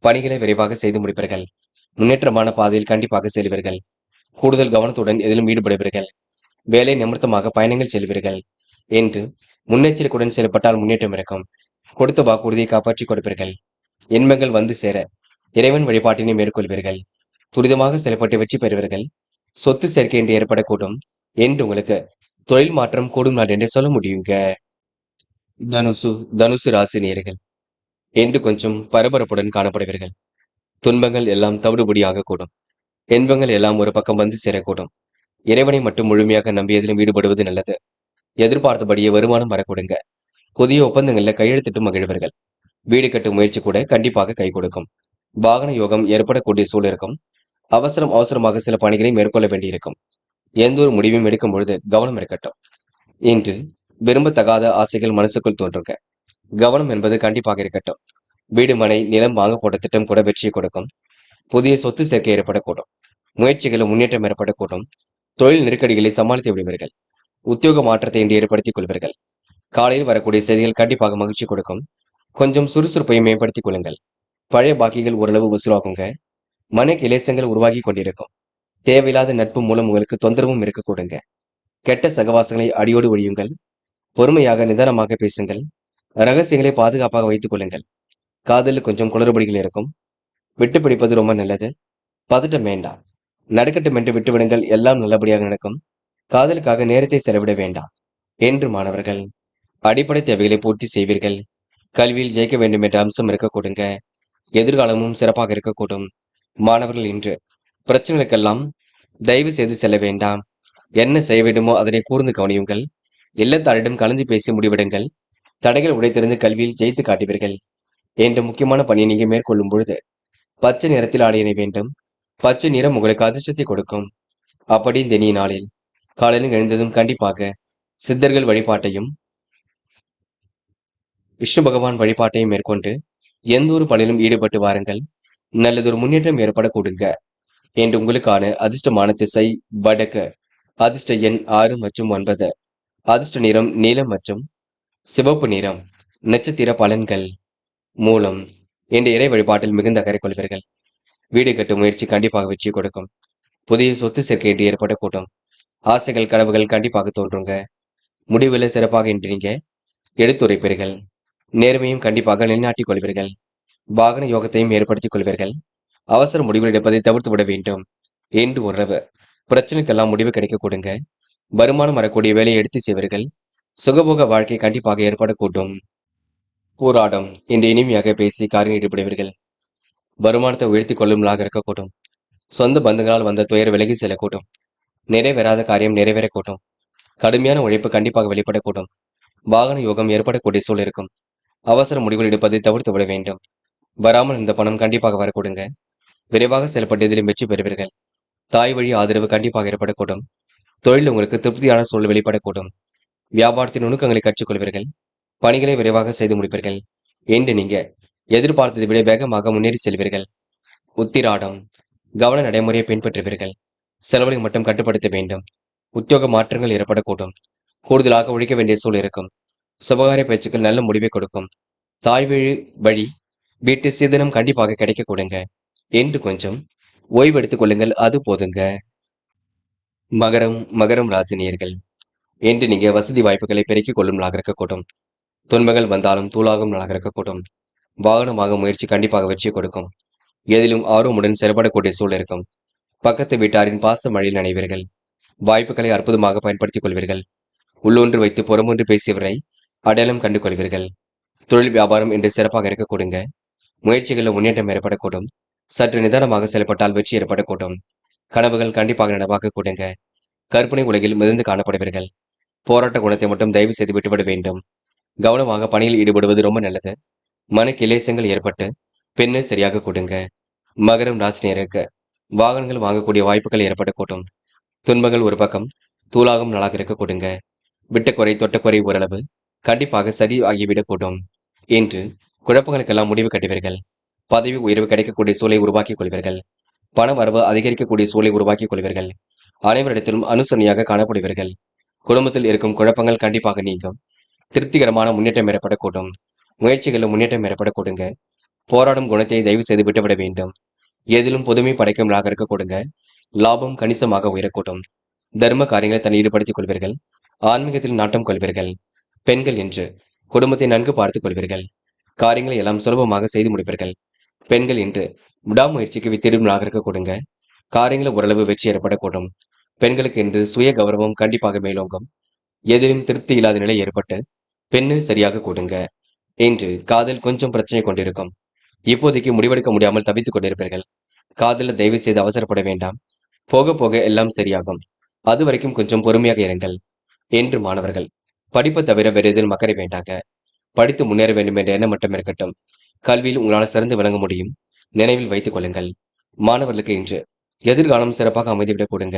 பணிகளை விரைவாக செய்து முடிப்பீர்கள். முன்னேற்றமான பாதையில் கண்டிப்பாக செல்வீர்கள். கூடுதல் கவனத்துடன் எதிலும் ஈடுபடுவீர்கள். வேலை நிமித்தமாக பயணங்கள் செல்வீர்கள். என்று முன்னெச்சரிக்கையுடன் செயல்பட்டால் முன்னேற்றம் இருக்கும். கொடுத்த வாக்குறுதியை காப்பாற்றிக் கொடுப்பீர்கள். இன்பங்கள் வந்து சேர இறைவன் வழிபாட்டினை மேற்கொள்வீர்கள். துரிதமாக செயல்பட்டு வெற்றி பெறுவீர்கள். சொத்து சேர்க்கை என்று ஏற்படக்கூடும். என்று உங்களுக்கு தொழில் மாற்றம் கூடும் நாள் என்று சொல்ல முடியுங்க. தனுசு. தனுசு ராசி நேயர்கள் என்று கொஞ்சம் பரபரப்புடன் காணப்படுவீர்கள். துன்பங்கள் எல்லாம் தவிடுபடியாக கூடும். இன்பங்கள் எல்லாம் ஒரு பக்கம் வந்து சேரக்கூடும். இறைவனை மட்டும் முழுமையாக நம்பியதிலும் ஈடுபடுவது நல்லது. எதிர்பார்த்தபடியே வருமானம் வரக்கூடுங்க. புதிய ஒப்பந்தங்கள்ல கையெழுத்திட்டு மகிழ்வர்கள். வீடு கட்டும் முயற்சி கூட கண்டிப்பாக கை கொடுக்கும். வாகன யோகம் ஏற்படக்கூடிய சூழல் இருக்கும். அவசரமாக சில பணிகளை மேற்கொள்ள வேண்டியிருக்கும். எந்த ஒரு முடிவையும் எடுக்கும் பொழுது கவனம் இருக்கட்டும். இன்று விரும்பத்தகாத ஆசைகள் மனசுக்குள் தோன்றுங்க. கவனம் என்பது கண்டிப்பாக இருக்கட்டும். வீடு மனை நிலம் வாங்க போட்ட திட்டம் கூட வெற்றியை கொடுக்கும். புதிய சொத்து சேர்க்கை ஏற்படக்கூடும். முயற்சிகளில் முன்னேற்றம் ஏற்படக்கூடும். தொழில் நெருக்கடிகளை சமாளித்து விடுவீர்கள். உத்தியோக மாற்றத்தை இன்று ஏற்படுத்திக் கொள்வீர்கள். காலையில் வரக்கூடிய செய்திகள் கண்டிப்பாக மகிழ்ச்சி கொடுக்கும். கொஞ்சம் சுறுசுறுப்பை மேம்படுத்திக் கொள்ளுங்கள். பழைய பாக்கிகள் ஓரளவு வசூலாகுங்க. மன கிளேசங்கள் உருவாகி கொண்டிருக்கும். தேவையில்லாத நட்பு மூலம் உங்களுக்கு தொந்தரவும் இருக்க கொடுங்க. கெட்ட சகவாசங்களை அடியோடு ஒழியுங்கள். பொறுமையாக நிதானமாக பேசுங்கள். ரகசியங்களை பாதுகாப்பாக வைத்துக் கொள்ளுங்கள். காதலில் கொஞ்சம் குளறுபடிகள் இருக்கும். விட்டு பிடிப்பது ரொம்ப நல்லது. பதட்டம் வேண்டாம். நடக்கட்டும் என்று விட்டுவிடுங்கள். எல்லாம் நல்லபடியாக நடக்கும். காதலுக்காக நேரத்தை செலவிட வேண்டாம். என்று மாணவர்கள் அடிப்படை தேவைகளை பூர்த்தி செய்வீர்கள். கல்வியில் ஜெயிக்க வேண்டும் என்ற அம்சம் இருக்க கொடுங்க. எதிர்காலமும் சிறப்பாக இருக்கக்கூடும். மாணவர்கள் இன்று பிரச்சனைகளுக்கெல்லாம் தயவு செய்து செல்ல வேண்டாம். என்ன செய்ய வேண்டுமோ அதனை கூர்ந்து கவனியுங்கள். இல்லத்தாரிடம் கலந்து பேசி முடிவிடுங்கள். தடைகள் உடைத்திருந்து கல்வியில் ஜெயித்து காட்டுவீர்கள். என்ற முக்கியமான பணியை நீங்க மேற்கொள்ளும் பொழுது பச்சை நிறத்தில் ஆடை அணிய வேண்டும். பச்சை நிறம் உங்களுக்கு அதிர்ஷ்டத்தை கொடுக்கும். அப்படி இந்த இனிய நாளில் காலையில் எழுந்ததும் கண்டிப்பாக சித்தர்கள் வழிபாட்டையும் விஷ்ணு பகவான் வழிபாட்டையும் மேற்கொண்டு எந்த ஒரு பணியிலும் ஈடுபட்டு வாருங்கள். நல்லதொரு முன்னேற்றம் ஏற்பட கொடுங்க. என்று உங்களுக்கான அதிர்ஷ்டமான திசை வடக்கு. அதிர்ஷ்ட எண் 6 மற்றும் 9. அதிர்ஷ்ட நிறம் நீலம் மற்றும் சிவப்பு நிறம். நட்சத்திர பலன்கள். மூலம். என்ற இறை வழிபாட்டில் மிகுந்த அக்கறை கொள்வீர்கள். வீடு கட்டும் முயற்சி கண்டிப்பாக வெற்றி கொடுக்கும். புதிய சொத்து சேர்க்கை என்று ஏற்படக்கூடும். ஆசைகள் கனவுகள் கண்டிப்பாக தோன்றுங்க. முடிவில் சிறப்பாக இன்று நீங்க எடுத்துரைப்பீர்கள். நேர்மையும் கண்டிப்பாக நிலைநாட்டிக் கொள்வீர்கள். வாகன யோகத்தையும் ஏற்படுத்திக் கொள்வீர்கள். அவசர முடிவுகள் எடுப்பதை தவிர்த்து விட வேண்டும். என்று உறவு பிரச்சனைக்கெல்லாம் முடிவு கிடைக்க கொடுங்க. வருமானம் வரக்கூடிய வேலையை எடுத்து செய்வீர்கள். சுகபோக வாழ்க்கை கண்டிப்பாக ஏற்படக்கூடும். போராடம் என்று இனிமையாக பேசி காரியம் ஈடுபடுவீர்கள். வருமானத்தை உயர்த்திக் கொள்ளும்லாக இருக்கக்கூடும். சொந்த பந்தங்களால் வந்த துயர் விலகி செல்லக்கூடும். நிறைவேறாத காரியம் நிறைவேறக்கூடும். கடுமையான உழைப்பு கண்டிப்பாக வெளிப்படக்கூடும். வாகன யோகம் ஏற்படக்கூடிய சூழல் இருக்கும். அவசர முடிவுகள் எடுப்பதை தவிர்த்து விட வேண்டும். வராமல் இந்த பணம் கண்டிப்பாக வரக்கூடுங்க. விரைவாக செயல்பட்டு இதிலும் வெற்றி பெறுவீர்கள். தாய் வழி ஆதரவு கண்டிப்பாக ஏற்படக்கூடும். தொழில் உங்களுக்கு திருப்தியான சூழல் வெளிப்படக்கூடும். வியாபாரத்தின் நுணுக்கங்களை கற்றுக்கொள்வீர்கள். பணிகளை விரைவாக செய்து முடிப்பீர்கள். என்று நீங்க எதிர்பார்த்ததை விட வேகமாக முன்னேறி செல்வீர்கள். உத்திராடம் கவன நடைமுறையை பின்பற்றுவீர்கள். செலவுகளை மட்டும் கட்டுப்படுத்த வேண்டும். உத்தியோக மாற்றங்கள் ஏற்படக்கூடும். கூடுதலாக உழைக்க வேண்டிய சூழல் இருக்கும். சுபகாரிய பேச்சுக்கள் நல்ல முடிவை கொடுக்கும். தாய் வழி வழி வீட்டு சீதனம் கண்டிப்பாக கிடைக்க கொடுங்க. என்று கொஞ்சம் ஓய்வு எடுத்துக் கொள்ளுங்கள், அது போதுங்க. மகரம் ராசினியர்கள், என்று நீங்க வசதி வாய்ப்புகளை பெருக்கிக் கொள்ளும் நாளாக இருக்கக்கூடும். துன்பங்கள் வந்தாலும் தூளாகும் நாளாக இருக்கக்கூடும். வாகனமாக முயற்சி கண்டிப்பாக வெற்றி கொடுக்கும். எதிலும் ஆர்வமுடன் செயல்படக்கூடிய சூழல் இருக்கும். பக்கத்து வீட்டாரின் பாச மழையில் நனைவீர்கள். வாய்ப்புகளை அற்புதமாக பயன்படுத்திக் கொள்வீர்கள். உள்ளொன்று வைத்து புறமொன்று பேசியவரை அடையாளம் கண்டு கொள்வீர்கள். தொழில் வியாபாரம் என்று சிறப்பாக இருக்க கொடுங்க. முயற்சிகளில் முன்னேற்றம் ஏற்படக்கூடும். சற்று நிதானமாக செயல்பட்டால் வெற்றி ஏற்படக்கூடும். கனவுகள் கண்டிப்பாக நனவாக கொடுங்க. கற்பனை உலகில் மிதந்து காணப்படுவீர்கள். போராட்ட குணத்தை மட்டும் தயவு செய்து விட்டுவிட வேண்டும். கவனமாக பணியில் ஈடுபடுவது ரொம்ப நல்லது. மன கிளேசங்கள் ஏற்பட்டு பெண்ணை சரியாக கொடுங்க. மகரம் ராசினியருக்கு வாகனங்கள் வாங்கக்கூடிய வாய்ப்புகள் ஏற்படக்கூடும். துன்பங்கள் ஒரு பக்கம், தூளாகும் நாளாக இருக்க கொடுங்க. விட்டக்குறை தொட்டக்குறை ஓரளவு கண்டிப்பாக சரி ஆகிவிடக்கூடும். என்று குழப்பங்களுக்கெல்லாம் முடிவு கட்டுவீர்கள். பதவி உயர்வு கிடைக்கக்கூடிய சூழலை உருவாக்கிக் கொள்வீர்கள். பண வரவு அதிகரிக்கக்கூடிய சூழலை உருவாக்கிக் கொள்வீர்கள். அனைவரிடத்திலும் அனுசரணையாக காணப்படுவீர்கள். குடும்பத்தில் இருக்கும் குழப்பங்கள் கண்டிப்பாக நீங்கும். திருப்திகரமான முன்னேற்றம் ஏற்படக்கூடும். முயற்சிகளில் முன்னேற்றம் ஏற்படக்கூடுங்க. போராடும் குணத்தை தயவு செய்து விட்டுவிட வேண்டும். எதிலும் புதுமை படைக்கும் நாளாக இருக்க கொடுங்க. லாபம் கணிசமாக உயரக்கூடும். தர்ம காரியங்களை தன் ஈடுபடுத்திக் கொள்வீர்கள். ஆன்மீகத்தில் நாட்டம் கொள்வீர்கள். பெண்கள் என்று குடும்பத்தை நன்கு பார்த்துக் கொள்வீர்கள். காரியங்களை எல்லாம் சுலபமாக செய்து முடிப்பீர்கள். பெண்கள் என்று விடாமுயற்சிக்கு வித்திடும் நாளாக இருக்க கொடுங்க. காரியங்கள் ஓரளவு வெற்றி ஏற்படக்கூடும். பெண்களுக்கு என்று சுய கௌரவம் கண்டிப்பாக மேலோங்கும். எதிலும் திருப்தி இல்லாத நிலை ஏற்பட்டு பெண்ணு சரியாக கொடுங்க. என்று காதல் கொஞ்சம் பிரச்சனை கொண்டிருக்கும். இப்போதைக்கு முடிவெடுக்க முடியாமல் தவித்துக் கொண்டிருப்பீர்கள். காதலில் தயவு செய்து அவசரப்பட வேண்டாம். போக போக எல்லாம் சரியாகும். அது வரைக்கும் கொஞ்சம் பொறுமையாக இருங்கள். என்று மாணவர்கள், படிப்பை தவிர வேறு எதிலும் அக்கறை வேண்டாங்க. படித்து முன்னேற வேண்டும் என்ற எண்ணம் மட்டும் இருக்கட்டும். கல்வியில் உங்களால் சிறந்து விளங்க முடியும். நினைவில் வைத்துக் கொள்ளுங்கள். மாணவர்களுக்கு இன்று எதிர்காலம் சிறப்பாக அமைதிவிடக் கொடுங்க.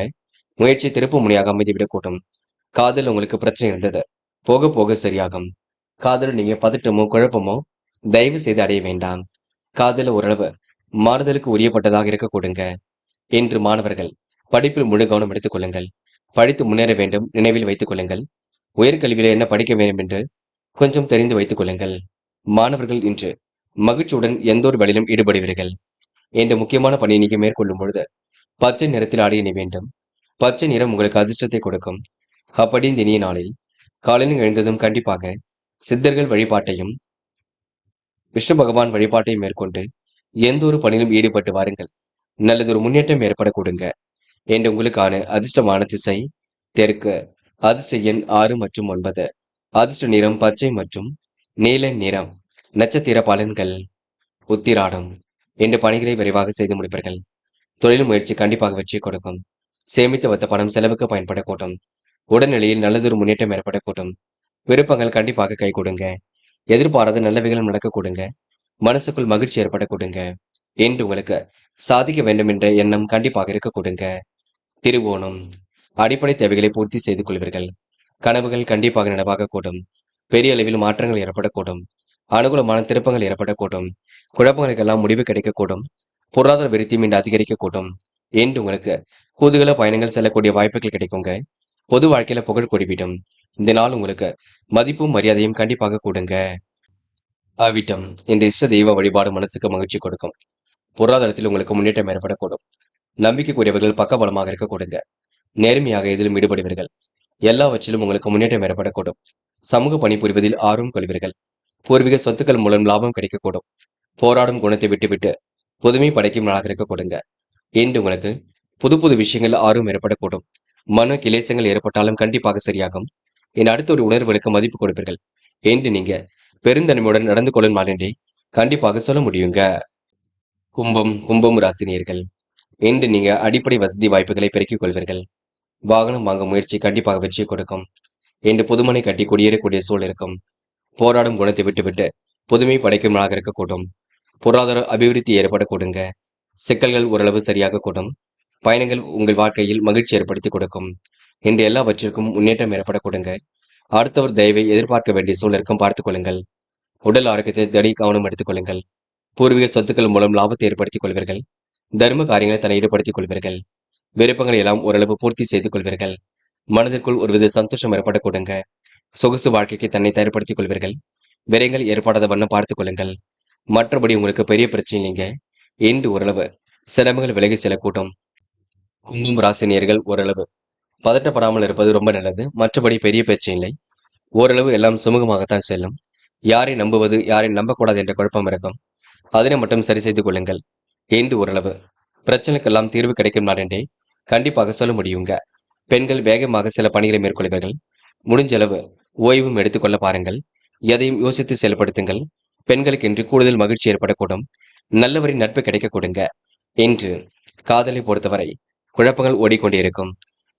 முயற்சி திருப்பு முனையாக அமைதிவிடக் கூடும். காதல் உங்களுக்கு பிரச்சனை இருந்தது, போக போக சரியாகும். காதல் நீங்க பதட்டமோ குழப்பமோ தயவு செய்து அடைய வேண்டாம். காதல ஓரளவு மாறுதலுக்கு உரியப்பட்டதாக இருக்க கொடுங்க. என்று மாணவர்கள், படிப்பில் முழு கவனம் எடுத்துக் கொள்ளுங்கள். படித்து முன்னேற வேண்டும், நினைவில் வைத்துக் கொள்ளுங்கள். உயர்கல்வியில என்ன படிக்க வேண்டும் என்று கொஞ்சம் தெரிந்து வைத்துக் கொள்ளுங்கள். மாணவர்கள் இன்று மகிழ்ச்சியுடன் எந்த ஒரு வழியிலும் ஈடுபடுவீர்கள். என்ற முக்கியமான பணியை நீங்க மேற்கொள்ளும் பொழுது பச்சை நிறத்தில் ஆடை அணிய வேண்டும். பச்சை நிறம் உங்களுக்கு அதிர்ஷ்டத்தை கொடுக்கும். அப்படி இந்த இனிய நாளில் காலையில் எழுந்ததும் கண்டிப்பாக சித்தர்கள் வழிபாட்டையும் விஷ்ணு பகவான் வழிபாட்டையும் மேற்கொண்டு எந்த ஒரு பணியிலும் ஈடுபட்டு வாருங்கள். நல்லதொரு முன்னேற்றம் ஏற்பட கொடுங்க. என்று உங்களுக்கான அதிர்ஷ்டமான திசை தெற்கு. அதிர்ஷ்ட எண் 6 மற்றும் 9. அதிர்ஷ்ட நிறம் பச்சை மற்றும் நீல நிறம். நட்சத்திர பலன்கள். உத்திராடம் என்று பணிகளை விரைவாக செய்து முடிப்பீர்கள். தொழில் முயற்சி கண்டிப்பாக வெற்றி கொடுக்கும். சேமித்து வைத்த பணம் செலவுக்கு பயன்படக்கூடும். உடல்நிலையில் நல்லதொரு முன்னேற்றம் ஏற்படக்கூடும். விருப்பங்கள் கண்டிப்பாக கை கொடுங்க. எதிர்பாராத நல்லவைகளும் நடக்க கொடுங்க. மனசுக்குள் மகிழ்ச்சி ஏற்பட கொடுங்க. என்று உங்களுக்கு சாதிக்க வேண்டும் என்ற எண்ணம் கண்டிப்பாக இருக்க கொடுங்க. திருவோணம் அடிப்படை தேவைகளை பூர்த்தி செய்து கொள்வீர்கள். கனவுகள் கண்டிப்பாக நனவாக கூடும். பெரிய அளவில் மாற்றங்கள் ஏற்படக்கூடும். அனுகூலமான திருப்பங்கள் ஏற்படக்கூடும். குழப்பங்களுக்கெல்லாம் முடிவு கிடைக்கக்கூடும். பொருளாதார விருத்தி மீண்டும் அதிகரிக்கக்கூடும். என்று உங்களுக்கு குதூகல பயணங்கள் செல்லக்கூடிய வாய்ப்புகள் கிடைக்குங்க. பொது வாழ்க்கையில புகழ் கூடிவிடும். இந்த நாள் உங்களுக்கு மதிப்பும் மரியாதையும் கண்டிப்பாக கூடுங்க. அவிட்டம் இந்த இஷ்ட தெய்வ வழிபாடு மனசுக்கு மகிழ்ச்சி கொடுக்கும். பொருளாதாரத்தில் உங்களுக்கு முன்னேற்றம் ஏற்படக்கூடும். நம்பிக்கைக்குரியவர்கள் பக்கபலமாக இருக்க கொடுங்க. நேர்மையாக எதிலும் ஈடுபடுவீர்கள். எல்லாவற்றிலும் உங்களுக்கு முன்னேற்றம் ஏற்படக்கூடும். சமூக பணி புரிவதில் ஆர்வம் கொள்வீர்கள். பூர்வீக சொத்துக்கள் மூலம் லாபம் கிடைக்கக்கூடும். போராடும் குணத்தை விட்டுவிட்டு புதுமை படைக்கும் நாளாக இருக்க கொடுங்க. என்று உங்களுக்கு புது புது விஷயங்கள் ஆர்வம் ஏற்படக்கூடும். மன கிளேசங்கள் ஏற்பட்டாலும் கண்டிப்பாக சரியாகும். என் அடுத்த ஒரு உணர்வுகளுக்கு மதிப்பு கொடுப்பீர்கள். என்று நீங்க பெருந்தன்மையுடன் நடந்து கொள்ளும் நாளென்றே கண்டிப்பாக சொல்ல முடியுங்க. கும்பம் ராசினியர்கள், என்று நீங்க அடிப்படை வசதி வாய்ப்புகளை பெருக்கிக் கொள்வீர்கள். வாகனம் வாங்க முயற்சி கண்டிப்பாக வெற்றி கொடுக்கும். என்று புதுமனை கட்டி குடியேறக்கூடிய சூழல் இருக்கும். போராடும் குணத்தை விட்டுவிட்டு புதுமை படைக்கும் நாளாக இருக்கக்கூடும். பொருளாதார அபிவிருத்தி ஏற்படக்கூடுங்க. சிக்கல்கள் ஓரளவு சரியாக கூடும். பயணங்கள் உங்கள் வாழ்க்கையில் மகிழ்ச்சி ஏற்படுத்தி கொடுக்கும். இன்று எல்லாவற்றிற்கும் முன்னேற்றம் ஏற்பட கொடுங்க. அடுத்தவர் தயவை எதிர்பார்க்க வேண்டிய சூழலுக்கும் பார்த்துக் கொள்ளுங்கள். உடல் ஆரோக்கியத்தை திடீர் கவனம் எடுத்துக் கொள்ளுங்கள். பூர்வீக சொத்துக்கள் மூலம் லாபத்தை ஏற்படுத்திக் கொள்வீர்கள். தர்ம காரியங்களை தன்னை ஈடுபடுத்திக் கொள்வீர்கள். விருப்பங்களை எல்லாம் ஓரளவு பூர்த்தி செய்து கொள்வீர்கள். மனதிற்குள் ஒருவித சந்தோஷம் ஏற்பட கொடுங்க. சொகுசு வாழ்க்கைக்கு தன்னை தயார்படுத்திக் கொள்வீர்கள். விரயங்கள் ஏற்படாத வண்ணம் பார்த்துக் கொள்ளுங்கள். மற்றபடி உங்களுக்கு பெரிய பிரச்சனை இல்லைங்க. இன்று ஓரளவு சிரமங்கள் விலகி செல்லக்கூடும். கும்பம் ராசினியர்கள் ஓரளவு பதட்டப்படாமல் இருப்பது ரொம்ப நல்லது. மற்றபடி பெரிய பிரச்சனை இல்லை. ஓரளவு எல்லாம் சுமூகமாகத்தான் செல்லும். யாரை நம்புவது யாரை நம்பக்கூடாது என்ற குழப்பம் இருக்கும். அதனை மட்டும் சரி செய்து கொள்ளுங்கள். இன்று ஓரளவு பிரச்சனைக்கெல்லாம் தீர்வு கிடைக்கும் நாடென்றே கண்டிப்பாக சொல்ல முடியுங்க. பெண்கள் வேகமாக சில பணிகளை மேற்கொள்வீர்கள். முடிஞ்ச அளவு ஓய்வும் எடுத்துக்கொள்ள பாருங்கள். எதையும் யோசித்து செயல்படுத்துங்கள். பெண்களுக்கு இன்று கூடுதல் மகிழ்ச்சி ஏற்படக்கூடும். நல்லவரின் நட்பு கிடைக்க கொடுங்க. இன்று காதலை பொறுத்தவரை குழப்பங்கள் ஓடிக்கொண்டிருக்கும்.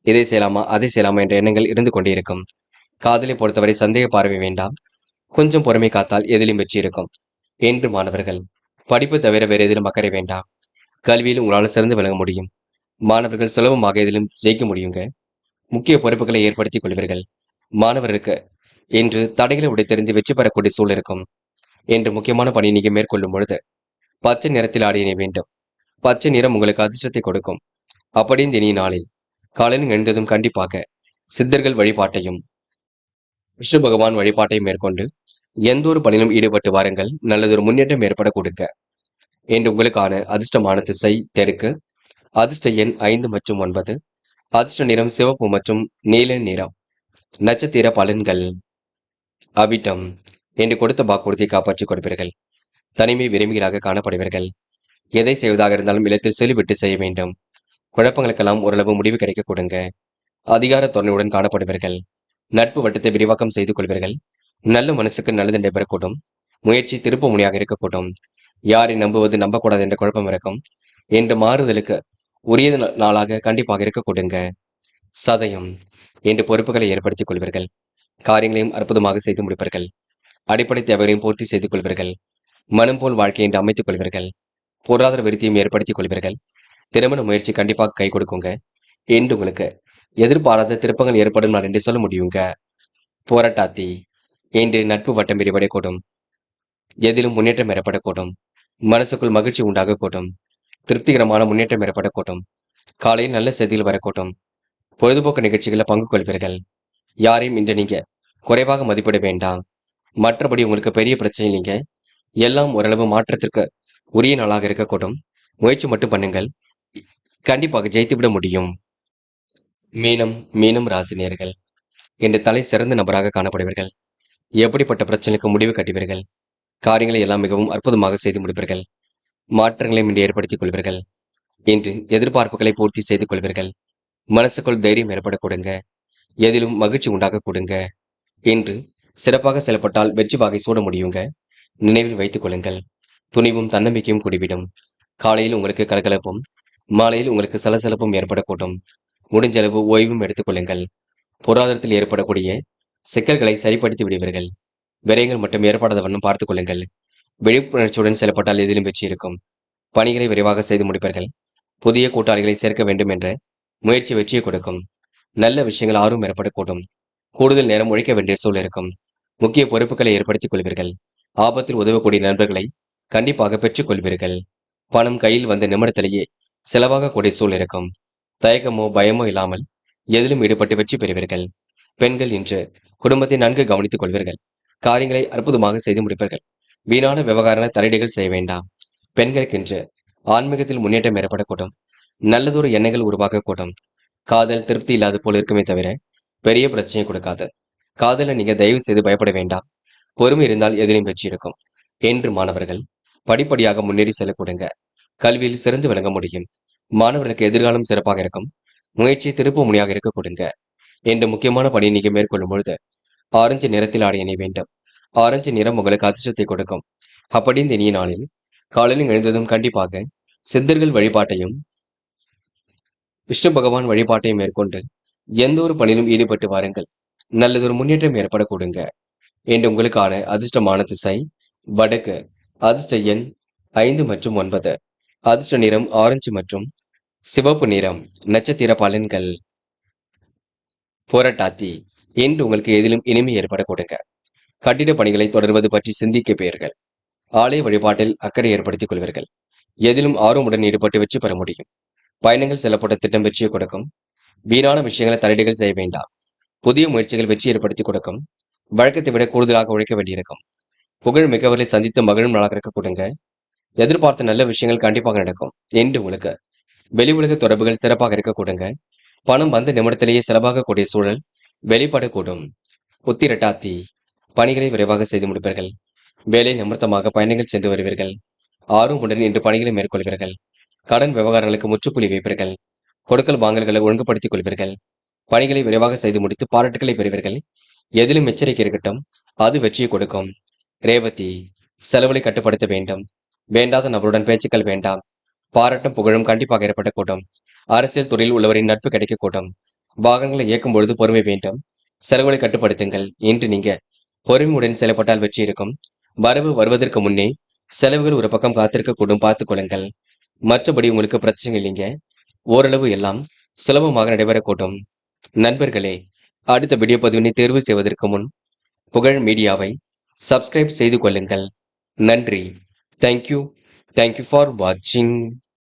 இதை செய்யலாமா அதை செய்யலாமா என்ற எண்ணங்கள் இருந்து கொண்டிருக்கும். காதலை பொறுத்தவரை சந்தேக பார்வை வேண்டாம். கொஞ்சம் பொறுமை காத்தால் எதிலும் வெற்றி இருக்கும். என்று மாணவர்கள் படிப்பு தவிர வேறு எதிலும் அக்கறை வேண்டாம். கல்வியில் உங்களால் சிறந்து விளங்க முடியும். மாணவர்கள் சுலபமாக எதிலும் ஜெயிக்க முடியுங்க. முக்கிய பொறுப்புகளை ஏற்படுத்திக் கொள்வீர்கள். மாணவருக்கு இன்று தடைகளை உடைத்தெறிந்து வெற்றி பெறக்கூடிய சூழல் இருக்கும். என்று முக்கியமான பணி நீங்க மேற்கொள்ளும் பொழுது பச்சை நிறத்தில் ஆடியணை வேண்டும். பச்சை நிறம் உங்களுக்கு அதிர்ஷ்டத்தை கொடுக்கும். அப்படி இந்த இனிய நாளில் காலையில் எழுந்ததும் கண்டிப்பாக சித்தர்கள் வழிபாட்டையும் விஷ்ணு பகவான் வழிபாட்டையும் மேற்கொண்டு எந்த ஒரு பணியிலும் ஈடுபட்டு வாருங்கள். நல்லதொரு முன்னேற்றம் ஏற்பட கொடுங்க. என்று உங்களுக்கான அதிர்ஷ்டமான திசை தெற்கு. அதிர்ஷ்ட எண் 5 மற்றும் 9. அதிர்ஷ்ட நிறம் சிவப்பு மற்றும் நீல நிறம். நட்சத்திர பலன்கள். அவிட்டம். என்று கொடுத்த வாக்குறுதியை காப்பாற்றிக் கொடுப்பீர்கள். தனிமை விரும்பிகளாக காணப்படுவீர்கள். எதை செய்வதாக இருந்தாலும் இல்லத்தில் செலிவிட்டு செய்ய வேண்டும். குழப்பங்களுக்கெல்லாம் ஓரளவு முடிவு கிடைக்க கொடுங்க. அதிகார தோரணையுடன் காணப்படுவீர்கள். நட்பு வட்டத்தை விரிவாக்கம் செய்து கொள்வீர்கள். நல்ல மனசுக்கு நல்லது நடைபெறக்கூடும். முயற்சி திருப்பு முனையாக இருக்கக்கூடும். யாரை நம்புவது நம்பக்கூடாது என்ற குழப்பம் இருக்கும். என்று மாறுதலுக்கு உரிய நாளாக கண்டிப்பாக இருக்க கொடுங்க. சதயம். என்று பொறுப்புகளை ஏற்படுத்திக் கொள்வீர்கள். காரியங்களையும் அற்புதமாக செய்து முடிப்பீர்கள். அடிப்படை தேவைகளையும் பூர்த்தி செய்து கொள்வீர்கள். மனம் போல் வாழ்க்கை என்று அமைத்துக் கொள்வீர்கள். பொருளாதார விருத்தியும் ஏற்படுத்திக் கொள்வீர்கள். திருமண முயற்சி கண்டிப்பாக கை கொடுக்குங்க. என்று உங்களுக்கு எதிர்பாராத திருப்பங்கள் ஏற்படும் நான் என்று சொல்ல முடியுங்க. போராட்டாத்தி. என்று நட்பு வட்டம் விரிவடையக்கூடும். எதிலும் முன்னேற்றம் ஏற்படக்கூடும். மனசுக்குள் மகிழ்ச்சி உண்டாகக்கூடும். திருப்திகரமான முன்னேற்றம் ஏற்படக்கூடும். காலையில் நல்ல செய்திகள் வரக்கூடும். பொழுதுபோக்கு நிகழ்ச்சிகளில் பங்கு கொள்வீர்கள். யாரையும் இன்று நீங்க குறைவாக மதிப்பிட வேண்டாம். மற்றபடி உங்களுக்கு பெரிய பிரச்சனை இல்லைங்க. எல்லாம் ஓரளவு மாற்றத்திற்கு உரிய நாளாக இருக்கக்கூடும். முயற்சி மட்டும் பண்ணுங்கள். கண்டிப்பாக ஜெயித்துவிட முடியும். மீனம் ராசினியர்கள் என்று தலை சிறந்த நபராக காணப்படுவீர்கள். எப்படிப்பட்ட பிரச்சனைக்கு முடிவு கட்டுவீர்கள். காரியங்களை எல்லாம் மிகவும் அற்புதமாக செய்து முடிப்பீர்கள். மாற்றங்களையும் இன்று ஏற்படுத்திக் கொள்வீர்கள். இன்று எதிர்பார்ப்புகளை பூர்த்தி செய்து கொள்வீர்கள். மனசுக்குள் தைரியம் ஏற்பட கொடுங்க. எதிலும் மகிழ்ச்சி உண்டாக கொடுங்க. இன்று சிறப்பாக செயல்பட்டால் வெற்றி வாகை சூட முடியுங்க. நினைவில் வைத்துக் கொள்ளுங்கள். துணிவும் தன்னம்பிக்கையும் கூடிவிடும். காலையில் உங்களுக்கு கலகலப்பும் மாலையில் உங்களுக்கு சலசலப்பும் ஏற்படக்கூடும். முடிஞ்ச அளவு ஓய்வும் எடுத்துக் கொள்ளுங்கள். பொருளாதாரத்தில் ஏற்படக்கூடிய சிக்கல்களை சரிப்படுத்தி விடுவீர்கள். விரயங்கள் மட்டும் ஏற்படாத வண்ணம் பார்த்துக் கொள்ளுங்கள். விழிப்புணர்ச்சியுடன் செயல்பட்டால் எதிலும் வெற்றி இருக்கும். பணிகளை விரைவாக செய்து முடிப்பீர்கள். புதிய கூட்டாளிகளை சேர்க்க வேண்டும் என்ற முயற்சி வெற்றியை கொடுக்கும். நல்ல விஷயங்கள் ஆர்வம் ஏற்படக்கூடும். கூடுதல் நேரம் உழைக்க வேண்டிய சூழல் இருக்கும். முக்கிய பொறுப்புகளை ஏற்படுத்திக் கொள்வீர்கள். ஆபத்தில் உதவக்கூடிய நண்பர்களை கண்டிப்பாக பெற்றுக் கொள்வீர்கள். பணம் கையில் வந்த நிமிடத்திலேயே செலவாக கூடிய சூழல் இருக்கும். தயக்கமோ பயமோ இல்லாமல் எதிலும் ஈடுபட்டு வெற்றி பெறுவீர்கள். பெண்கள் இன்று குடும்பத்தை நன்கு கவனித்துக் கொள்வீர்கள். காரியங்களை அற்புதமாக செய்து முடிப்பீர்கள். வீணான விவகார தலையீடுகள் செய்ய வேண்டாம். பெண்களுக்கு இன்று ஆன்மீகத்தில் முன்னேற்றம் ஏற்படக்கூடும். நல்லதொரு எண்ணங்கள் உருவாகக்கூடும். காதல் திருப்தி இல்லாத போல் இருக்குமே தவிர பெரிய பிரச்சனை கொடுக்காது. காதலை நீங்க தயவு செய்து பயப்பட வேண்டாம். பொறுமை இருந்தால் எதிலும் வெற்றி இருக்கும். என்று மாணவர்கள் படிப்படியாக முன்னேறி செல்ல கொடுங்க. கல்வியில் சிறந்து விளங்க முடியும். மாணவர்களுக்கு எதிர்காலம் சிறப்பாக இருக்கும். முயற்சி திருப்பு முனையாக இருக்க கொடுங்க. என்று முக்கியமான பணி நீங்க மேற்கொள்ளும் பொழுது ஆரஞ்சு நிறத்தில் ஆடை அணிய வேண்டும். ஆரஞ்சு நிறம் உங்களுக்கு அதிர்ஷ்டத்தை கொடுக்கும். அப்படி இந்த இனிய நாளில் காலையில் எழுந்ததும் கண்டிப்பாக சித்தர்கள் வழிபாட்டையும் விஷ்ணு பகவான் வழிபாட்டையும் மேற்கொண்டு எந்த ஒரு பணியிலும் ஈடுபட்டு வாருங்கள். நல்லதொரு முன்னேற்றம் ஏற்பட கொடுங்க. என்று உங்களுக்கான அதிர்ஷ்டமான திசை வடக்கு. அதிர்ஷ்ட எண் 5 மற்றும் 9. அதிர்ஷ்ட நிறம் ஆரஞ்சு மற்றும் சிவப்பு நிறம். நட்சத்திர பலன்கள். புரட்டாதி. இன்று உங்களுக்கு எதிலும் இனிமை ஏற்படக்கூடுங்க. கட்டிட பணிகளை தொடர்வது பற்றி சிந்திக்க பெயர்கள். ஆலய வழிபாட்டில் அக்கறை ஏற்படுத்திக் கொள்வீர்கள். எதிலும் ஆர்வமுடன் ஈடுபட்டு வெற்றி பெற முடியும். பயணங்கள் செல்லப்பட்ட திட்டம் வெற்றியை கொடுக்கும். வீணான விஷயங்களை தலையீடுகள் செய்ய வேண்டாம். புதிய முயற்சிகள் வெற்றி ஏற்படுத்தி கொடுக்கும். வழக்கத்தை விட கூடுதலாக உழைக்க வேண்டியிருக்கும். புகழ் மிக்கவர்களை சந்தித்து மகிழும் நாளாக இருக்க கொடுங்க. எதிர்பார்த்த நல்ல விஷயங்கள் கண்டிப்பாக நடக்கும். என்று உங்களுக்கு வெளி உலக தொடர்புகள் சிறப்பாக இருக்க கொடுங்க. பணம் வந்த நிமிடத்திலேயே செலவாகக்கூடிய சூழல் வெளிப்படக்கூடும். உத்திரட்டாத்தி. பணிகளை விரைவாக செய்து முடிப்பீர்கள். வேலை நிமித்தமாக பயணங்கள் சென்று வருவீர்கள். ஆர்வமுடன் இன்று பணிகளை மேற்கொள்வீர்கள். கடன் விவகாரங்களுக்கு முற்றுப்புள்ளி வைப்பீர்கள். கொடுக்கல் வாங்கல்களை ஒழுங்குபடுத்திக் கொள்வீர்கள். பணிகளை விரைவாக செய்து முடித்து பாராட்டுகளை பெறுவீர்கள். எதிலும் எச்சரிக்கை இருக்கட்டும். அது வெற்றியை கொடுக்கும். ரேவதி. செலவுகளை கட்டுப்படுத்த வேண்டும். வேண்டாத நபருடன் பேச்சுக்கள் வேண்டாம். பாராட்டும் புகழும் கண்டிப்பாக ஏற்படக்கூடும். அரசியல் துறையில் உள்ளவரின் நட்பு கிடைக்கக்கூடும். வாகனங்களை இயக்கும் பொழுது பொறுமை வேண்டும். செலவுகளை கட்டுப்படுத்துங்கள். இன்று நீங்க பொறுமையுடன் செயல்பட்டால் வெற்றி இருக்கும். வரவு வருவதற்கு முன்னே செலவுகள் ஒரு பக்கம் காத்திருக்க கூடும். பார்த்துக் கொள்ளுங்கள். மற்றபடி உங்களுக்கு பிரச்சனை இல்லைங்க. ஓரளவு எல்லாம் சுலபமாக நடைபெறக்கூடும். நண்பர்களே, அடுத்த வீடியோ பதிவினை தேர்வு செய்வதற்கு முன் புகழ் மீடியாவை சப்ஸ்கிரைப் செய்து கொள்ளுங்கள். நன்றி. தேங்க்யூ. தேங்க்யூ ஃபார் வாட்சிங்.